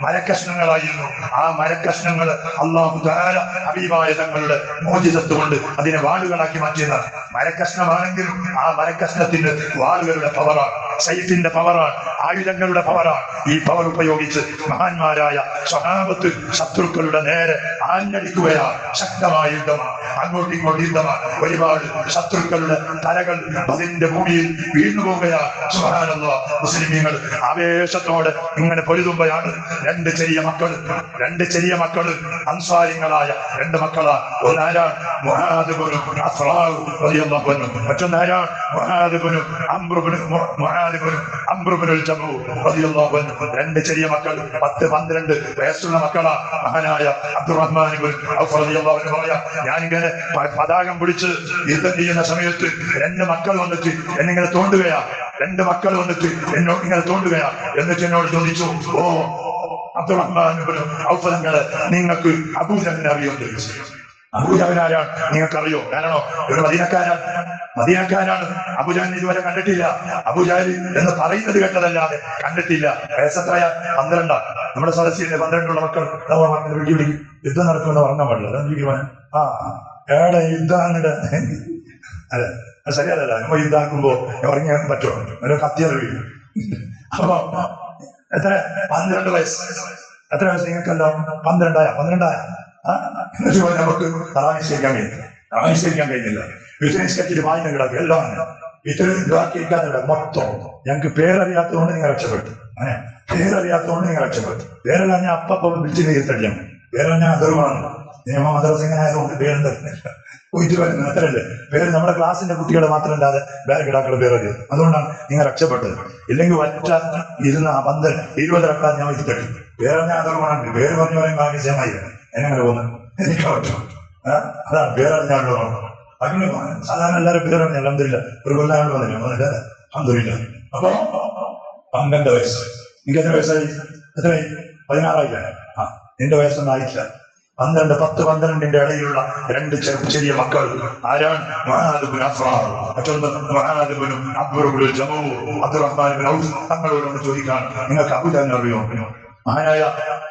മരക്കഷ്ണങ്ങളായിരുന്നു. ആ മരക്കഷ്ണങ്ങൾ അല്ലാഹു തആല ഹബീബായ തങ്ങളുടെ മോചിതത്വം കൊണ്ട് അതിനെ വാളുകളാക്കി മാറ്റിയതാണ്. മരക്കഷ്ണമാണെങ്കിലും ആ മരക്കഷ്ണത്തിന് വാളുകളുടെ പവറാണ്. സൈഫിന്റെ പവറാണ്, ആയുധങ്ങളുടെ പവറാണ്. ഈ പവർ ഉപയോഗിച്ച് മഹാന്മാരായ സ്വഹാബത്ത് ശത്രുക്കളുടെ നേരെ ആഞ്ഞടിക്കുകയാണ്. ശക്തമായ യുദ്ധമാണ്, അങ്ങോട്ടും ഇങ്ങോട്ടും യുദ്ധമാണ്. ഒരുപാട് ശത്രുക്കളുടെ തലകൾ അതിന്റെ ഭൂമിയിൽ വീണു പോവുകയാണ്. സുബ്ഹാനല്ലാഹ്. മുസ്ലിമീങ്ങൾ ആവേശത്തോടെ ഇങ്ങനെ പൊരുതുമ്പോഴാണ് രണ്ട് ചെറിയ മക്കള് അൻസാരികളായ രണ്ട് മക്കളാണ്. ഒന്നാരാണ് മുആദ് ഇബ്നു അഫ്റാ റളിയല്ലാഹു അൻഹു, മറ്റൊന്നാരാണ് മുആദ് ഇബ്നു അംർ ഇബ്നു ജമൂ റളിയല്ലാഹു അൻഹു. രണ്ട് ചെറിയ മക്കൾ, 10-12 വയസ്സുള്ള മക്കളാണ്. മഹാനായ അബ്ദുറഹ്മാൻ ഇബ്നു ഔഫ് റളിയല്ലാഹു അൻഹു പറയാ, ഞാനിങ്ങനെ പതാകം പിടിച്ച് യുദ്ധം ചെയ്യുന്ന സമയത്ത് രണ്ട് മക്കൾ വന്നിട്ട് എന്നിങ്ങനെ തോണ്ടുകയാ. എന്നിട്ട് എന്നോട് ചോദിച്ചു, ഓ അബ്ദുറഹ്മാൻ ഇബ്നു ഔഫ് തങ്ങളെ, നിങ്ങൾക്ക് അബൂജഹലിനെ അറിയുമെന്ന് ചോദിച്ചു. അബൂജഹലാരാണ് നിങ്ങൾക്കറിയോ? കാരണം ഒരു മദീനക്കാരാണ്. അബൂജഹൽ ഇതുവരെ കണ്ടിട്ടില്ല. അബൂജഹൽ എന്ന് പറയുന്നത് കേട്ടതല്ലാതെ കണ്ടിട്ടില്ല. വയസ്സെത്രയ? 12. നമ്മുടെ സദസ്സിലെ 12 മക്കൾ യുദ്ധം നടക്കുമെന്ന് പറഞ്ഞാൽ പാടില്ല. ഏടെ യുദ്ധാനിടെ അതെ ശരിയല്ല. നമ്മൾ യുദ്ധാക്കുമ്പോ ഇറങ്ങിയാൻ പറ്റുമോ? ഒരു കത്തിയത് വീഴും. അപ്പൊ എത്ര? 12 വയസ്സ്. എത്ര വയസ്സ് നിങ്ങൾക്കല്ലോ? 12 നമുക്ക് തറാനിശ്ചയിക്കാൻ കഴിഞ്ഞില്ല. വിശ്വസിച്ചിട്ട് വായന കിടക്കുക എല്ലാം ഇത്രയും മൊത്തം. ഞങ്ങൾക്ക് പേരറിയാത്തതുകൊണ്ട് നിങ്ങൾ രക്ഷപ്പെട്ടു. പേരറിയാൻ അപ്പൊ വിളിച്ചു തീർത്തടിയാൻ. പേരറിഞ്ഞാൽ അതൊരുമാണ് നിയമ മദ്രസിംഗനായതുകൊണ്ട് പേരെന്താ പോയിട്ട് വരുന്നത് അത്രയല്ലേ. പേര് നമ്മുടെ ക്ലാസ്സിന്റെ കുട്ടികളെ മാത്രമല്ലാതെ വേറെ കിടാക്കളുടെ പേരറിയും. അതുകൊണ്ടാണ് നിങ്ങൾ രക്ഷപ്പെട്ടത്. ഇല്ലെങ്കിൽ ഒറ്റ ഇരുന്ന 20 റക്കാത്ത് ഞാൻ ഇരുത്തടി. പേരറിഞ്ഞാൽ അതൊരുമാണ്. പേര് പറഞ്ഞു പറയുമ്പോൾ ആവശ്യമായി എങ്ങനെ പോകുന്നത് എനിക്ക് പറ്റും. അതാണ് പേരറിഞ്ഞാണല്ലോ. അങ്ങനെ സാധാരണ എല്ലാവരും പേരറിഞ്ഞ അൽഹംദുലില്ലാ ഒരു കൊല്ലാണ്ട് വന്നില്ല. അൽഹംദുലില്ലാ. അപ്പൊ 12 വയസ്സ്. എനിക്ക് എത്ര വയസ്സായി? എത്രയായി? 16 നിന്റെ വയസ്സൊന്നും ആയിട്ടില്ല. 10-12 ഇടയിലുള്ള രണ്ട് ചെറിയ മക്കൾ ആരാണ്? മുആദ് ഇബ്നു അഫ്റാ, മറ്റൊന്ന് മുആദ് ഇബ്നു അംർ ഇബ്നു ജമൂ. അബ്ദുറഹ്മാൻ ഇബ്നു ഔഫ് തങ്ങളോട് ചോദിക്കാൻ, നിങ്ങൾക്ക് അബൂജഹലിനെ അറിയോ? മഹാനായ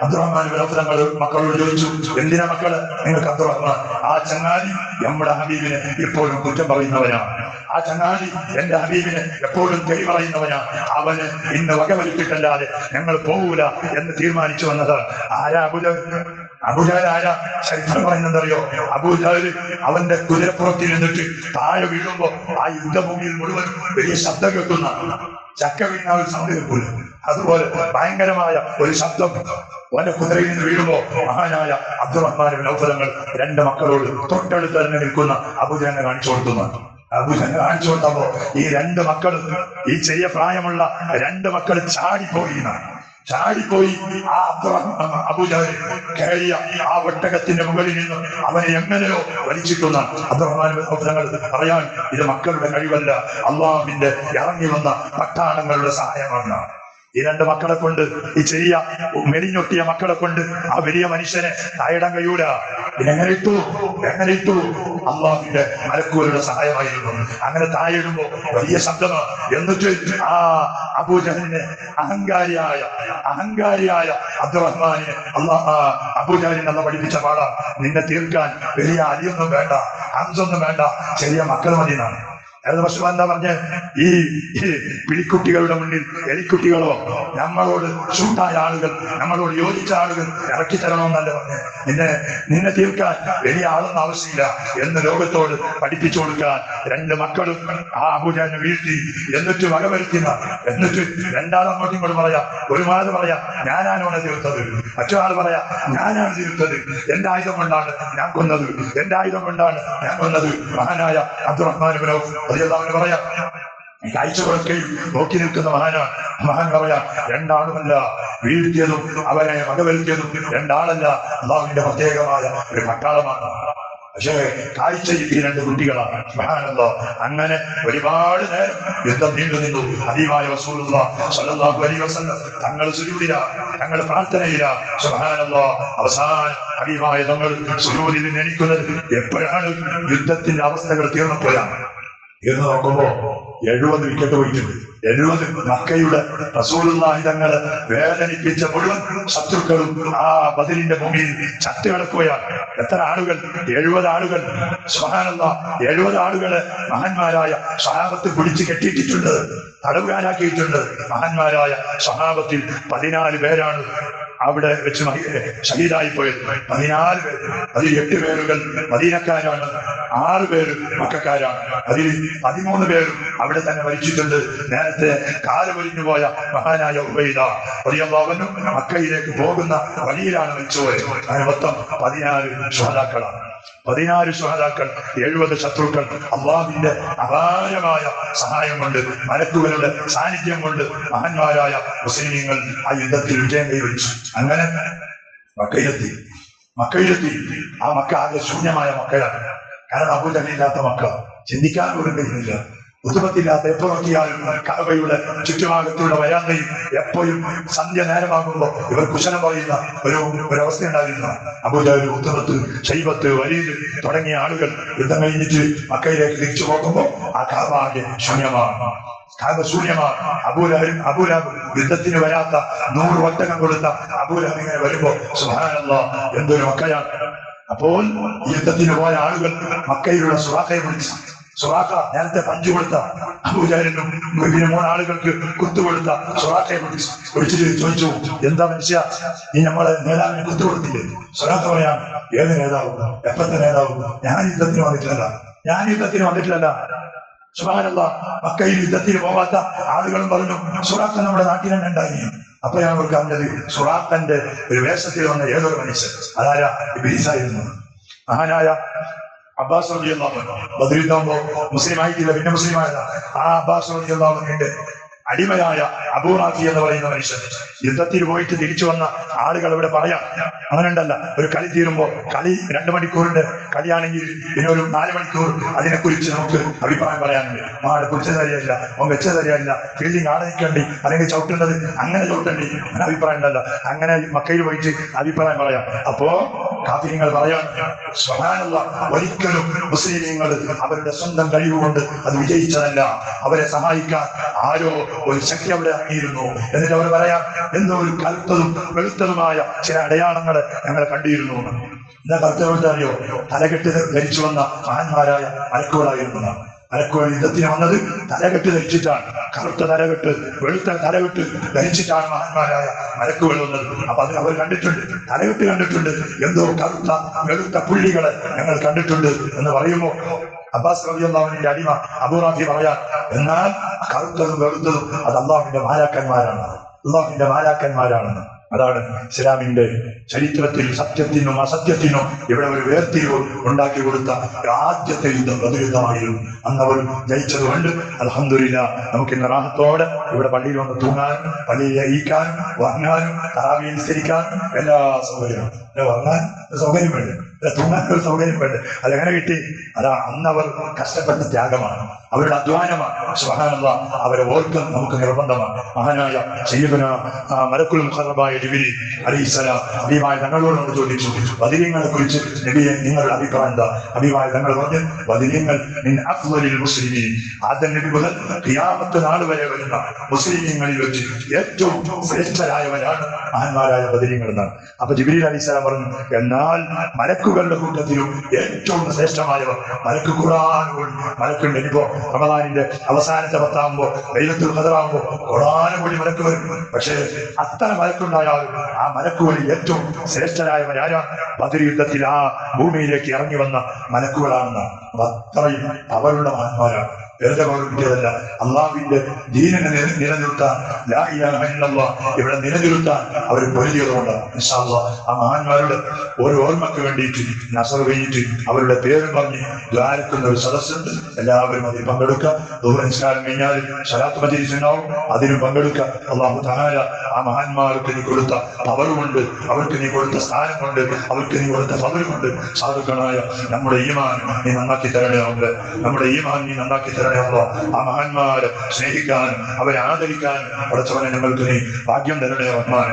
അബ്ദുറഹ്മാൻ ഇബ്നു ഔഫ് തങ്ങൾ മക്കളോട് ചോദിച്ചു, എന്തിനാ മക്കള് നിങ്ങൾക്ക് അബ്ദുറഹ്മാൻ? ആ ചങ്ങാതി നമ്മുടെ ഹബീബിനെ എപ്പോഴും കുറ്റം പറയുന്നവനാണ്. ആ ചങ്ങാതി എന്റെ ഹബീബിനെ എപ്പോഴും തെറി പറയുന്നവനാണ്. അവന് ഇന്ന് വകവരുത്തിട്ടല്ലാതെ ഞങ്ങൾ പോകൂല എന്ന് തീരുമാനിച്ചു വന്നതാണ്. ആരാ അബൂജഹൽ ആരാ? ചരിത്രം പറയുന്നതറിയോ? അബൂജഹൽ അവന്റെ കുതിരപ്പുറത്തിൽ നിന്നിട്ട് താഴെ വീഴുമ്പോ ആ യുദ്ധഭൂമിയിൽ മുഴുവൻ വലിയ ശബ്ദം കേൾക്കുന്ന, ചക്ക വീണ ഒരു ശബ്ദം കേൾക്കൂല, അതുപോലെ ഭയങ്കരമായ ഒരു ശബ്ദം അവന്റെ കുതിരയിൽ നിന്ന് വീഴുമ്പോ മഹാനായ അബ്ദുറഹ്മാൻ ഇബ്നു ഔഫ് തങ്ങൾ രണ്ട് മക്കളോട് തൊട്ടടുത്ത് തന്നെ നിൽക്കുന്ന അബൂജഹലിനെ കാണിച്ചു കൊടുക്കുന്നു. അബൂജഹലിനെ കാണിച്ചു കൊടുത്തപ്പോ ഈ രണ്ട് മക്കളും, ഈ ചെറിയ പ്രായമുള്ള രണ്ട് മക്കൾ ചാടിപ്പോയി ആ അബൂജഹൽ കയറിയ ആ ഒട്ടകത്തിന്റെ മുകളിൽ നിന്ന് അവനെ എങ്ങനെയോ വലിച്ചിട്ടുന്ന അബ്ദുറഹ്മാൻ തങ്ങൾ പറയാൻ, ഇത് മക്കളുടെ കഴിവല്ല, അള്ളാഹുവിന്റെ ഇറങ്ങി വന്ന പട്ടാളങ്ങളുടെ സഹായമാണ്. ഈ രണ്ട് മക്കളെ കൊണ്ട്, ഈ ചെറിയ മെലിഞ്ഞൊട്ടിയ മക്കളെ കൊണ്ട് ആ വലിയ മനുഷ്യനെ തായിടാൻ കഴിയൂല. എങ്ങനെ ഇട്ടു? അള്ളാഹുവിന്റെ മലക്കൂരുടെ സഹായമായിരുന്നു. അങ്ങനെ തായിടുമ്പോ വലിയ ശബ്ദമാണ്. എന്നിട്ട് ആ അബൂജഹലിനെ അഹങ്കാരിയായ അബ്ദുറഹ്മാനെ അബൂജഹലിനെ അള്ള പഠിപ്പിച്ച പാടാം, നിന്നെ തീർക്കാൻ വലിയ അലിയൊന്നും വേണ്ട, ഹംസൊന്നും വേണ്ട, ചെറിയ മക്കൾ മതിയെന്നാണ്. പക്ഷെ എന്താ പറഞ്ഞ, ഈ പിടിക്കുട്ടികളുടെ മുന്നിൽ എലിക്കുട്ടികളോ നമ്മളോട് ഷൂട്ടായ ആളുകൾ, നമ്മളോട് യോജിച്ച ആളുകൾ ഇറക്കി തരണമെന്നല്ല പറഞ്ഞ്, നിന്നെ തീർക്കാൻ വലിയ ആളൊന്നും ആവശ്യമില്ല എന്ന് ലോകത്തോട് പഠിപ്പിച്ചു കൊടുക്കാൻ രണ്ട് മക്കളും ആ അബൂജഹലിനെ വീഴ്ത്തി. എന്നിട്ട് വകവരുത്തിന. എന്നിട്ട് രണ്ടാളങ്ങോട്ടും ഇങ്ങോട്ട് പറയാ, ഒരു മാത് പറയാ ഞാനാണ് തീർത്തത്, മറ്റൊരാൾ പറയാ ഞാനാണ് തീർത്തത്, എന്റെ ആയുധം കൊണ്ടാണ് ഞാൻ കൊന്നത്. മഹാനായ അബ്ദുറഹ്മാൻ ഇബ്നു ഔഫ് പറയാ, കാഴ്ചകളൊക്കെ നോക്കി നിൽക്കുന്ന മഹാൻ പറയാ, രണ്ടാളുമല്ല വീഴ്ത്തിയതും അവനെ വകവരുത്തിയതും രണ്ടാളല്ല, അള്ളാഹുവിന്റെ പ്രത്യേകമായ ഒരു പട്ടാളമാണ്. പക്ഷേ കാഴ്ചയിൽ ഈ രണ്ട് കുട്ടികളാണ്. സുബ്ഹാനല്ലാഹ്. അങ്ങനെ ഒരുപാട് നേരം യുദ്ധം നീണ്ടു നിന്നു. ഹബീബായ റസൂലുള്ളാഹി സ്വല്ലല്ലാഹു അലൈഹി വസല്ലം തങ്ങൾ സുജൂദിലാണ്, തങ്ങൾ പ്രാർത്ഥനയിലാണ്. സുബ്ഹാനല്ലാഹ്. അവസാനം ഹബീബായ തങ്ങൾ സുജൂദിൽ നിന്ന് എണീക്കുന്നത് എപ്പോഴാണ്? യുദ്ധത്തിന്റെ അവസ്ഥകൾ തീർന്നപ്പോഴാണ്. എന്ന് നോക്കുമ്പോ 70 വിക്കറ്റ് പോയിട്ടുണ്ട്. 70 മക്കയുടെ റസൂലുള്ളാഹി തങ്ങളെ വേദനിപ്പിച്ച മുഴുവൻ ശത്രുക്കളും ആ ബദരിന്റെ ഭൂമിയിൽ ചത്തുകിടക്കുകയാണ്. എത്ര ആളുകൾ? 70 ആളുകൾ. സുബ്ഹാനല്ലാഹ്, 70 ആളുകളെ മഹാന്മാരായ സ്വഹാബത്ത് പിടിച്ചു കെട്ടിയിട്ടുണ്ട്, തടവുകാരാക്കിയിട്ടുണ്ട്. മഹാന്മാരായ സ്വഹാബത്തിൽ 14 പേരാണ് അവിടെ വെച്ച് ഷഹീദായി പോയത്. 14 പേര്. അതിൽ 8 പേരുകൾ മദീനക്കാരാണ്, 6 പേര് മക്കക്കാരാണ്. അതിൽ 13 പേരും അവിടെ തന്നെ മരിച്ചിട്ടുണ്ട്. നേരത്തെ കാലമൊരിഞ്ഞു പോയ മഹാനായ ഉബൈദ റളിയല്ലാഹു അൻഹു മക്കയിലേക്ക് പോകുന്ന വഴിയിലാണ് മരിച്ചുപോയത്. അങ്ങനെ മൊത്തം 14 ശുഹദാക്കളാണ്. 14 ശുഹദാക്കൾ, 70 ശത്രുക്കൾ. അല്ലാഹുവിന്റെ അപാരമായ സഹായം കൊണ്ട്, മലക്കുകളുടെ സാന്നിധ്യം കൊണ്ട് മഹാന്മാരായ മുസ്ലിമീങ്ങൾ ആ യുദ്ധത്തിൽ വിജയം കൈവരിച്ചു. അങ്ങനെ മക്കയിലെത്തി. ആ മക്ക ആകെ ശൂന്യമായ മക്കയാണ്. കാരണം അബൂജഹലില്ലാത്ത മക്ക, ചിന്തിക്കാൻ പോലും കഴിയുന്നില്ല. ഉത്തുപത്തില്ലാത്ത, എപ്പോ നോക്കിയാലും കഅബയുടെ ചുറ്റുഭാഗത്തുള്ള വരാന്തയിൽ എപ്പോഴും സന്ധ്യ നേരമാകുമ്പോൾ ഇവർ കുശലം പറയുന്ന ഒരവസ്ഥ ഉണ്ടായിരുന്നു. അബൂജഹൽ, ഉത്തുബത്ത്, ശൈബത്ത്, വലീദ് തുടങ്ങിയ ആളുകൾ യുദ്ധം കഴിഞ്ഞിട്ട് മക്കയിലേക്ക് തിരിച്ചു പോകുമ്പോൾ ആ കഅബ ആകെ ശൂന്യമാണ്. അബൂലഹബ് യുദ്ധത്തിന് വരാത്ത 100 ഒട്ടകം കൊടുത്ത അബൂലഹബ് ഇങ്ങനെ വരുമ്പോ സുബ്ഹാനല്ലാഹ്, എന്തൊരു മക്കയാണ്. അപ്പോൾ യുദ്ധത്തിന് പോയ ആളുകൾ മക്കയിലുള്ള സുറാഖയെ വിളിച്ചു. സുറാഖ നേരത്തെ പഞ്ചു കൊടുത്ത അബൂജഹലിനും 3 ആളുകൾക്ക് കുത്തുകൊടുത്ത സുറാഖയെ വിളിച്ചിട്ട് ചോദിച്ചു, എന്താ മനുഷ്യ, നീ നമ്മളെ നേതാവിന് കുത്തുകൊടുത്തില്ലേ? സുറാഖ പറയാം, ഏത് നേതാവും? എപ്പോഴത്തെ നേതാവും? ഞാൻ യുദ്ധത്തിന് വന്നിട്ടില്ലല്ല. സുബ്ഹാനല്ലാഹ്, മക്കയിൽ യുദ്ധത്തിന് പോകാത്ത ആളുകളും പറഞ്ഞു, സുറാഖ നമ്മുടെ നാട്ടിൽ തന്നെ ഉണ്ടായി. അപ്പൊ ഞാൻ അവർക്ക് അറിഞ്ഞത് സുറാഖന്റെ ഒരു വേഷത്തിൽ വന്ന ഏതൊരു മനുഷ്യൻ, അതാരാ? ഇബ്ലീസായിരുന്നു. മഹാനായ അബ്ബാസ് റളിയല്ലാഹു അൻഹു ബദറിലാകുമ്പോ മുസ്ലിം ആയിട്ടില്ല, പിന്നെ മുസ്ലിമായതാണ്. ആ അബ്ബാസ് റളിയല്ലാഹു അൻഹുവിന്റെ അടിമയായ അബൂ റാഫി എന്ന് പറയുന്ന മനുഷ്യൻ യുദ്ധത്തിൽ പോയിട്ട് തിരിച്ചു വന്ന ആളുകൾ ഇവിടെ പറയാം. അങ്ങനെയുണ്ടല്ല, ഒരു കളി തീരുമ്പോ, കളി 2 മണിക്കൂറിന്റെ കളിയാണെങ്കിൽ പിന്നെ ഒരു 4 മണിക്കൂർ അതിനെക്കുറിച്ച് നമുക്ക് അഭിപ്രായം പറയാനുണ്ട്. ആടെ കുറിച്ചത് അറിയില്ല, ഓൻ വെച്ചത് അറിയില്ല, ഫീൽഡിങ് ആടെ നിൽക്കണ്ടി, അല്ലെങ്കിൽ ചവിട്ടുന്നത് അങ്ങനെ ചവിട്ടണ്ടി, അങ്ങനെ അഭിപ്രായം ഉണ്ടല്ല. അങ്ങനെ മക്കയിൽ പോയിട്ട് അഭിപ്രായം പറയാം. അപ്പോ കാഫിര്യങ്ങൾ പറയാൻ, സുബ്ഹാനല്ലാഹ്, ഒരിക്കലും മുസ്ലിമീങ്ങൾ അവരുടെ സ്വന്തം കഴിവുകൊണ്ട് അത് വിജയിച്ചതല്ല. അവരെ സഹായിക്കാൻ ആരോ ഒരു ശക്തി അവിടെ ഇറങ്ങിയിരുന്നു. എന്നിട്ട് അവർ പറയാം, എന്തോ ഒരു കറുത്തതും വെളുത്തതുമായ ചില അടയാളങ്ങളെ ഞങ്ങൾ കണ്ടിരുന്നു. എന്താ കറുത്തവരുടെ അറിയോ? തലകെട്ട് ധരിച്ചു വന്ന മഹാന്മാരായ മലക്കുകളായിരുന്നു. മലക്കുകൾ യുദ്ധത്തിന് വന്നത് തലകെട്ട് ധരിച്ചിട്ടാണ്. കറുത്ത തലകെട്ട്, വെളുത്ത തലകെട്ട് ധരിച്ചിട്ടാണ് മഹാന്മാരായ മലക്കുകൾ വന്നത്. അപ്പൊ അത് അവർ കണ്ടിട്ടുണ്ട്, തലകെട്ട് കണ്ടിട്ടുണ്ട്, എന്തോ കറുത്ത വെളുത്ത പുള്ളികളെ ഞങ്ങൾ കണ്ടിട്ടുണ്ട് എന്ന് പറയുമ്പോൾ അബ്ബാസ് റളിയല്ലാഹു അൻഹുവിന്റെ അടിമ അബൂ റാഫി പറയാൻ, എന്നാൽ കറുത്തതും വെളുത്തതും അത് അള്ളാഹുവിന്റെ മാലാക്കന്മാരാണ്. അതാണ് ഇസ്ലാമിന്റെ ചരിത്രത്തിൽ സത്യത്തിനും അസത്യത്തിനും ഇവിടെ ഒരു വേർതിരിവ് ഉണ്ടാക്കി കൊടുത്ത ആദ്യത്തെ യുദ്ധം ബദർ യുദ്ധമായിരുന്നു. അന്ന് അവർ ജയിച്ചതുകൊണ്ട് അൽഹംദുലില്ലാഹ് നമുക്ക് ഇന്ന് റാഹത്തോടെ ഇവിടെ പള്ളിയിൽ വന്ന് തൂങ്ങാനും, പള്ളിയിൽ ഇരിക്കാനും, വാങ്ങാനും, തറാവീഹ് നിസ്കരിക്കാനും എല്ലാ സൗകര്യവും. വാങ്ങാൻ സൗകര്യം വേണ്ട, തൂങ്ങാൻ ഒരു സൗകര്യം വേണ്ട. അതെങ്ങനെ കിട്ടി? അതാ അന്ന് അവർ കഷ്ടപ്പെട്ട ത്യാഗമാണ്, അവരുടെ അധ്വാനമാണ്. സുബ്ഹാനല്ലാഹ്, അവരെ ഓർക്കാൻ നമുക്ക് നിർബന്ധമാണ്. മഹാനായ സയ്യിദുനാ മലക്കുൽ മുഖറബായ ജിബ്രീൽ അലൈഹിസ്സലാം ഹബീബായ തങ്ങളോട് നമ്മൾ ചോദിച്ചു, ബദരീങ്ങളെ കുറിച്ച് നബിയെ നിങ്ങളുടെ അഭിപ്രായം എന്താ? ഹബീബായ തങ്ങൾ പറഞ്ഞു, ബദരീങ്ങൾ മിൻ അഫ്ളലിൽ മുസ്ലിമീൻ, ആദം നബി മുതൽ ഖിയാമത്ത് നാൾ വരെ വരുന്ന മുസ്ലിമീങ്ങളിൽ വെച്ച് ഏറ്റവും ശ്രേഷ്ഠരായവരാണ് മഹാന്മാരായ ബദരീങ്ങൾ എന്നാണ്. അപ്പൊ ജിബ്രീൽ അലൈഹിസ്സലാം പറഞ്ഞു, എന്നാൽ മലക്കുകളുടെ കൂട്ടത്തിലും ഏറ്റവും ശ്രേഷ്ഠമായവർ മലക്കുണ്ട്. ഇനിയിപ്പോ റമദാനിന്റെ അവസാനത്തെ 10 ലൈലത്തുൽ ഖദറാകുമ്പോ കോടാനുകൂടി മലക്ക് വരും. പക്ഷേ അത്ര മലക്കുണ്ടായാലും ആ മലക്കുകളിൽ ഏറ്റവും ശ്രേഷ്ഠരായവരാരാ? ബദർ യുദ്ധത്തിൽ ആ ഭൂമിയിലേക്ക് ഇറങ്ങി വന്ന മലക്കുകളാണെന്നാണ്. അത്രയും അവരുടെ മഹാന്മാരാണ്. വെറുതെ കിട്ടിയതല്ല, അള്ളാഹുവിന്റെ ദീനിനെ നിലനിർത്താൻ, ലാ ഇലാഹ ഇല്ലല്ലാഹ് ഇവിടെ നിലനിർത്താൻ അവർ പൊരുതിയതുകൊണ്ടാണ്. ഇൻഷാ അല്ലാഹ് ആ മഹാന്മാരുടെ ഒരു ഓർമ്മക്ക് വേണ്ടിയിട്ട് നസർ കഴിഞ്ഞിട്ട് അവരുടെ പേര് പറഞ്ഞ് ദ്വാരക്കുന്ന ഒരു സദസ്സുണ്ട്. എല്ലാവരും അതിൽ പങ്കെടുക്കുക. ദുഹർ നിസ്കാരം കഴിഞ്ഞാൽ സ്വലാത്ത് മജ്ലിസ് ഉണ്ടാവും, അതിനും പങ്കെടുക്കുക. അല്ലാഹു തആല ആ മഹാന്മാർക്ക് നീ കൊടുത്ത പവർ കൊണ്ട്, അവർക്ക് നീ കൊടുത്ത സ്ഥാനം കൊണ്ട്, അവർക്ക് നീ കൊടുത്ത പവർ കൊണ്ട് സാധുക്കളായ നമ്മുടെ ഈമാൻ നീ നന്നാക്കി തരണേ. നമ്മുടെ ഈമാൻ നീ നന്നാക്കി തരണേ. ആ മഹാന്മാരെ സ്നേഹിക്കാനും അവരെ ആദരിക്കാനും പടച്ചവനെ ഞങ്ങൾക്ക് നീ ഭാഗ്യം തരണേ റഹ്മാൻ.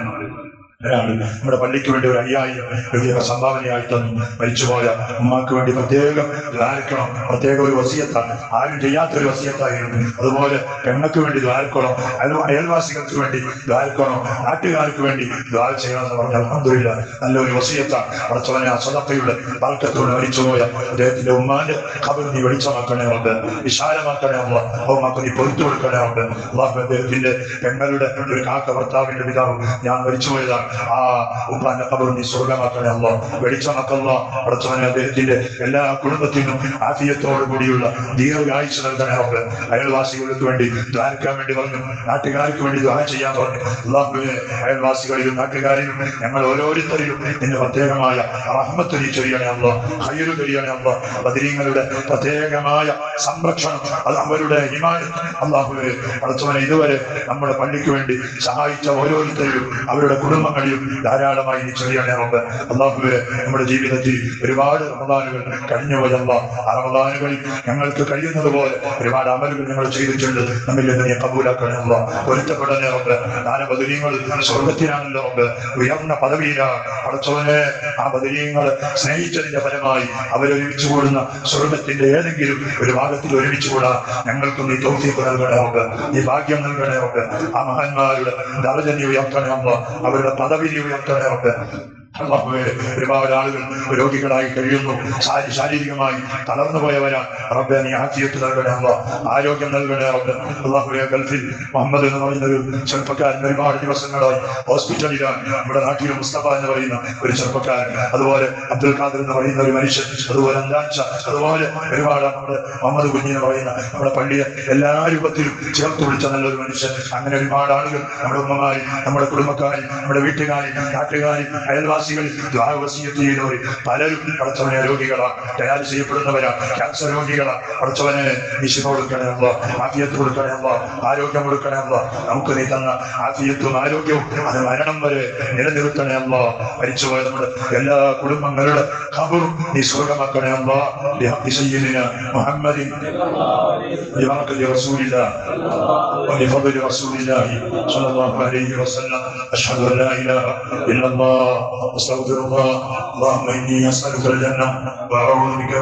നമ്മുടെ പള്ളിക്ക് വേണ്ടി ഒരു 5000 രൂപ സംഭാവനയായി തന്നു. മരിച്ചുപോയ ഉമ്മാക്ക് വേണ്ടി പ്രത്യേകം ദ്വാരക്കണം. പ്രത്യേക ഒരു വസിയത്താണ്, ആരും ചെയ്യാത്തൊരു വസിയത്തായിരുന്നു. അതുപോലെ പെണ്ണക്ക് വേണ്ടി ദ്വാരക്കണം, അയൽവാസികൾക്ക് വേണ്ടി ദ്വാരക്കണം, നാട്ടുകാർക്ക് വേണ്ടി ദ്വാര ചെയ്യണമെന്ന് പറഞ്ഞാൽ അൽഹംദുലില്ലാഹ് നല്ലൊരു വസിയത്താണ്. പടച്ചവനെ ആ സദഖയുടെ ബർക്കത്തോടെ മരിച്ചുപോയ അദ്ദേഹത്തിന്റെ ഉമ്മാന്റെ ഖബർ നീ വെളിച്ചമാക്കണേ റബ്ബ്, വിശാലമാക്കണേ അല്ലാഹ്. ഉമ്മാക്ക് നീ പൊറുത്തു കൊടുക്കണേ റബ്ബ്. അല്ലാഹു അദ്ദേഹത്തിന്റെ പെങ്ങളുടെ ഒരു കാക്ക ഭർത്താവിന്റെ പിതാവ് ഞാൻ മരിച്ചുപോയതാണ്. ആ ഉപ്പാന്റെ ഖബർ നീ സ്വർഗമാക്കണേ അല്ലാഹ്, വെളിച്ചമാക്കല്ലാഹ്. പടച്ചവനെ അദ്ദേഹത്തിന്റെ എല്ലാ കുടുംബത്തിനും ആഫിയത്തോടു കൂടിയുള്ള ദീർഘായുസ്സ് നൽകണേ റബ്ബ്. അയൽവാസികൾക്ക് വേണ്ടി ദ്വാരക്കാൻ വേണ്ടി പറഞ്ഞു, നാട്ടുകാർക്ക് വേണ്ടി ദ്വാര ചെയ്യാൻ പറഞ്ഞു. അല്ലാഹുവേ അയൽവാസികളിലും നാട്ടുകാരിലും ഞങ്ങൾ ഓരോരുത്തരിലും നിന്റെ പ്രത്യേകമായ റഹ്മത്ത് നീ ചൊരിയണേ അല്ലാഹ്, ഖൈർ ചൊരിയണേ അല്ലാഹ്. ബദരീങ്ങളുടെ പ്രത്യേകമായ സംരക്ഷണം, അത് അവരുടെ ഹിമായത്ത് അല്ലാഹുവേ പടച്ചവനെ ഇതുവരെ നമ്മുടെ പള്ളിക്ക് വേണ്ടി സഹായിച്ച ഓരോരുത്തരിലും അവരുടെ കുടുംബങ്ങളിലും ധാരാളമായി നീ ചൊരിയണേ റബ്ബ്. അല്ലാഹുവേ നമ്മുടെ ജീവിതത്തിൽ ഒരുപാട് റമദാനുകൾ കഴിഞ്ഞുപോയി അല്ലാഹ്. ആ റമദാനുകളിൽ ഞങ്ങൾക്ക് കഴിയുന്നത് പോലെ ഒരുപാട് അമലുകൾ ഞങ്ങൾ ചെയ്തിട്ടുണ്ട്. നമ്മിൽ നിന്ന് നീ കബൂലാക്കണേ അല്ലാഹ്, പൊരുത്തപ്പെടണേ റബ്ബ്. ബദരീങ്ങൾ സ്വർഗത്തിലാണല്ലോ റബ്ബ്, ഉയർന്ന പദവിയിലാണ് പടച്ചവനെ. ആ ബദരീങ്ങൾ സ്നേഹിച്ചതിന്റെ ഫലമായി അവരൊരുമിച്ച് കൂടുന്ന സ്വർഗത്തിന്റെ ഏതെങ്കിലും ഒരു ഭാഗത്തിൽ ഒരുമിച്ച് കൂടാൻ ഞങ്ങൾക്കും നീ തൗഫീഖ് നൽകണേ റബ്ബ്, നീ ഭാഗ്യം നൽകണേ റബ്ബ്. ആ മഹാന്മാരുടെ ദർജ നീ ഉയർത്തണേ അല്ലാഹ്, അവരുടെ പദവി നീ ഉയർത്തണേ റബ്ബ്. ഒരുപാട് ആളുകൾ രോഗികളായി കഴിയുന്നു, ശാരീരികമായി തളർന്നു പോയവരാണ്. റബ്ബേ നീ ആഫിയത്ത് നൽകണേ അല്ലാഹ്, ആരോഗ്യം നൽകണേ റബ്ബ്. അല്ലാഹുവേ ഗൾഫിൽ മുഹമ്മദ് എന്ന് പറയുന്ന ഒരു ചെറുപ്പക്കാരൻ ഒരുപാട് ദിവസങ്ങളായി ഹോസ്പിറ്റലിലാണ്. നമ്മുടെ നാട്ടിൽ മുസ്തഫ എന്ന് പറയുന്ന ഒരു ചെറുപ്പക്കാരൻ, അതുപോലെ അബ്ദുൽ ഖാദർ എന്ന് പറയുന്ന ഒരു മനുഷ്യൻ, അതുപോലെ അന്താൻഷ, അതുപോലെ ഒരുപാട് നമ്മുടെ മുഹമ്മദ് കുഞ്ഞി എന്ന് പറയുന്ന നമ്മുടെ പള്ളിയെ എല്ലാ രൂപത്തിലും ചേർത്ത് വിളിച്ച നല്ലൊരു മനുഷ്യൻ. അങ്ങനെ ഒരുപാട് ആളുകൾ നമ്മുടെ ഉമ്മമാരും നമ്മുടെ കുടുംബക്കാരും നമ്മുടെ വീട്ടുകാരും നാട്ടുകാരും അയൽവാസികൾ ദ്വാരവസിയെത്തിയവർ പലരും പടച്ചവനെ രോഗികളാണ്, ഡയാലിസ് ചെയ്യപ്പെടുന്നവരാണ്, ക്യാൻസർ രോഗികളാണ്. പടച്ചവനെ നിശിമ കൊടുക്കണേ അല്ലാഹ്, ആഫിയത്ത് കൊടുക്കണേ അല്ലാഹ്, ആരോഗ്യം കൊടുക്കണേ അല്ലാഹ്. നമുക്ക് നീ തന്ന ആഫിയത്തും ആരോഗ്യവും അത് മരണം വരെ നിലനിർത്തണേ അല്ലാഹ്. മരിച്ചുപോയ നമ്മുടെ എല്ലാ കുടുംബങ്ങളുടെ ഖബറും നീ സ്വർഗമാക്കണേ അല്ലാഹ്. ബിഹഖി സയ്യിദിനാ മുഹമ്മദിൻ ബിബറകതി റസൂലില്ലാഹ് വബിഫദ്ലി റസൂലില്ലാഹി സ്വല്ലല്ലാഹു അലൈഹി വസല്ലം. അഷ്ഹദു അൻ ലാ ഇലാഹ ഇല്ലല്ലാഹ്. أستغفر الله. اللهم إني أسألك الجنة وأعوذ بك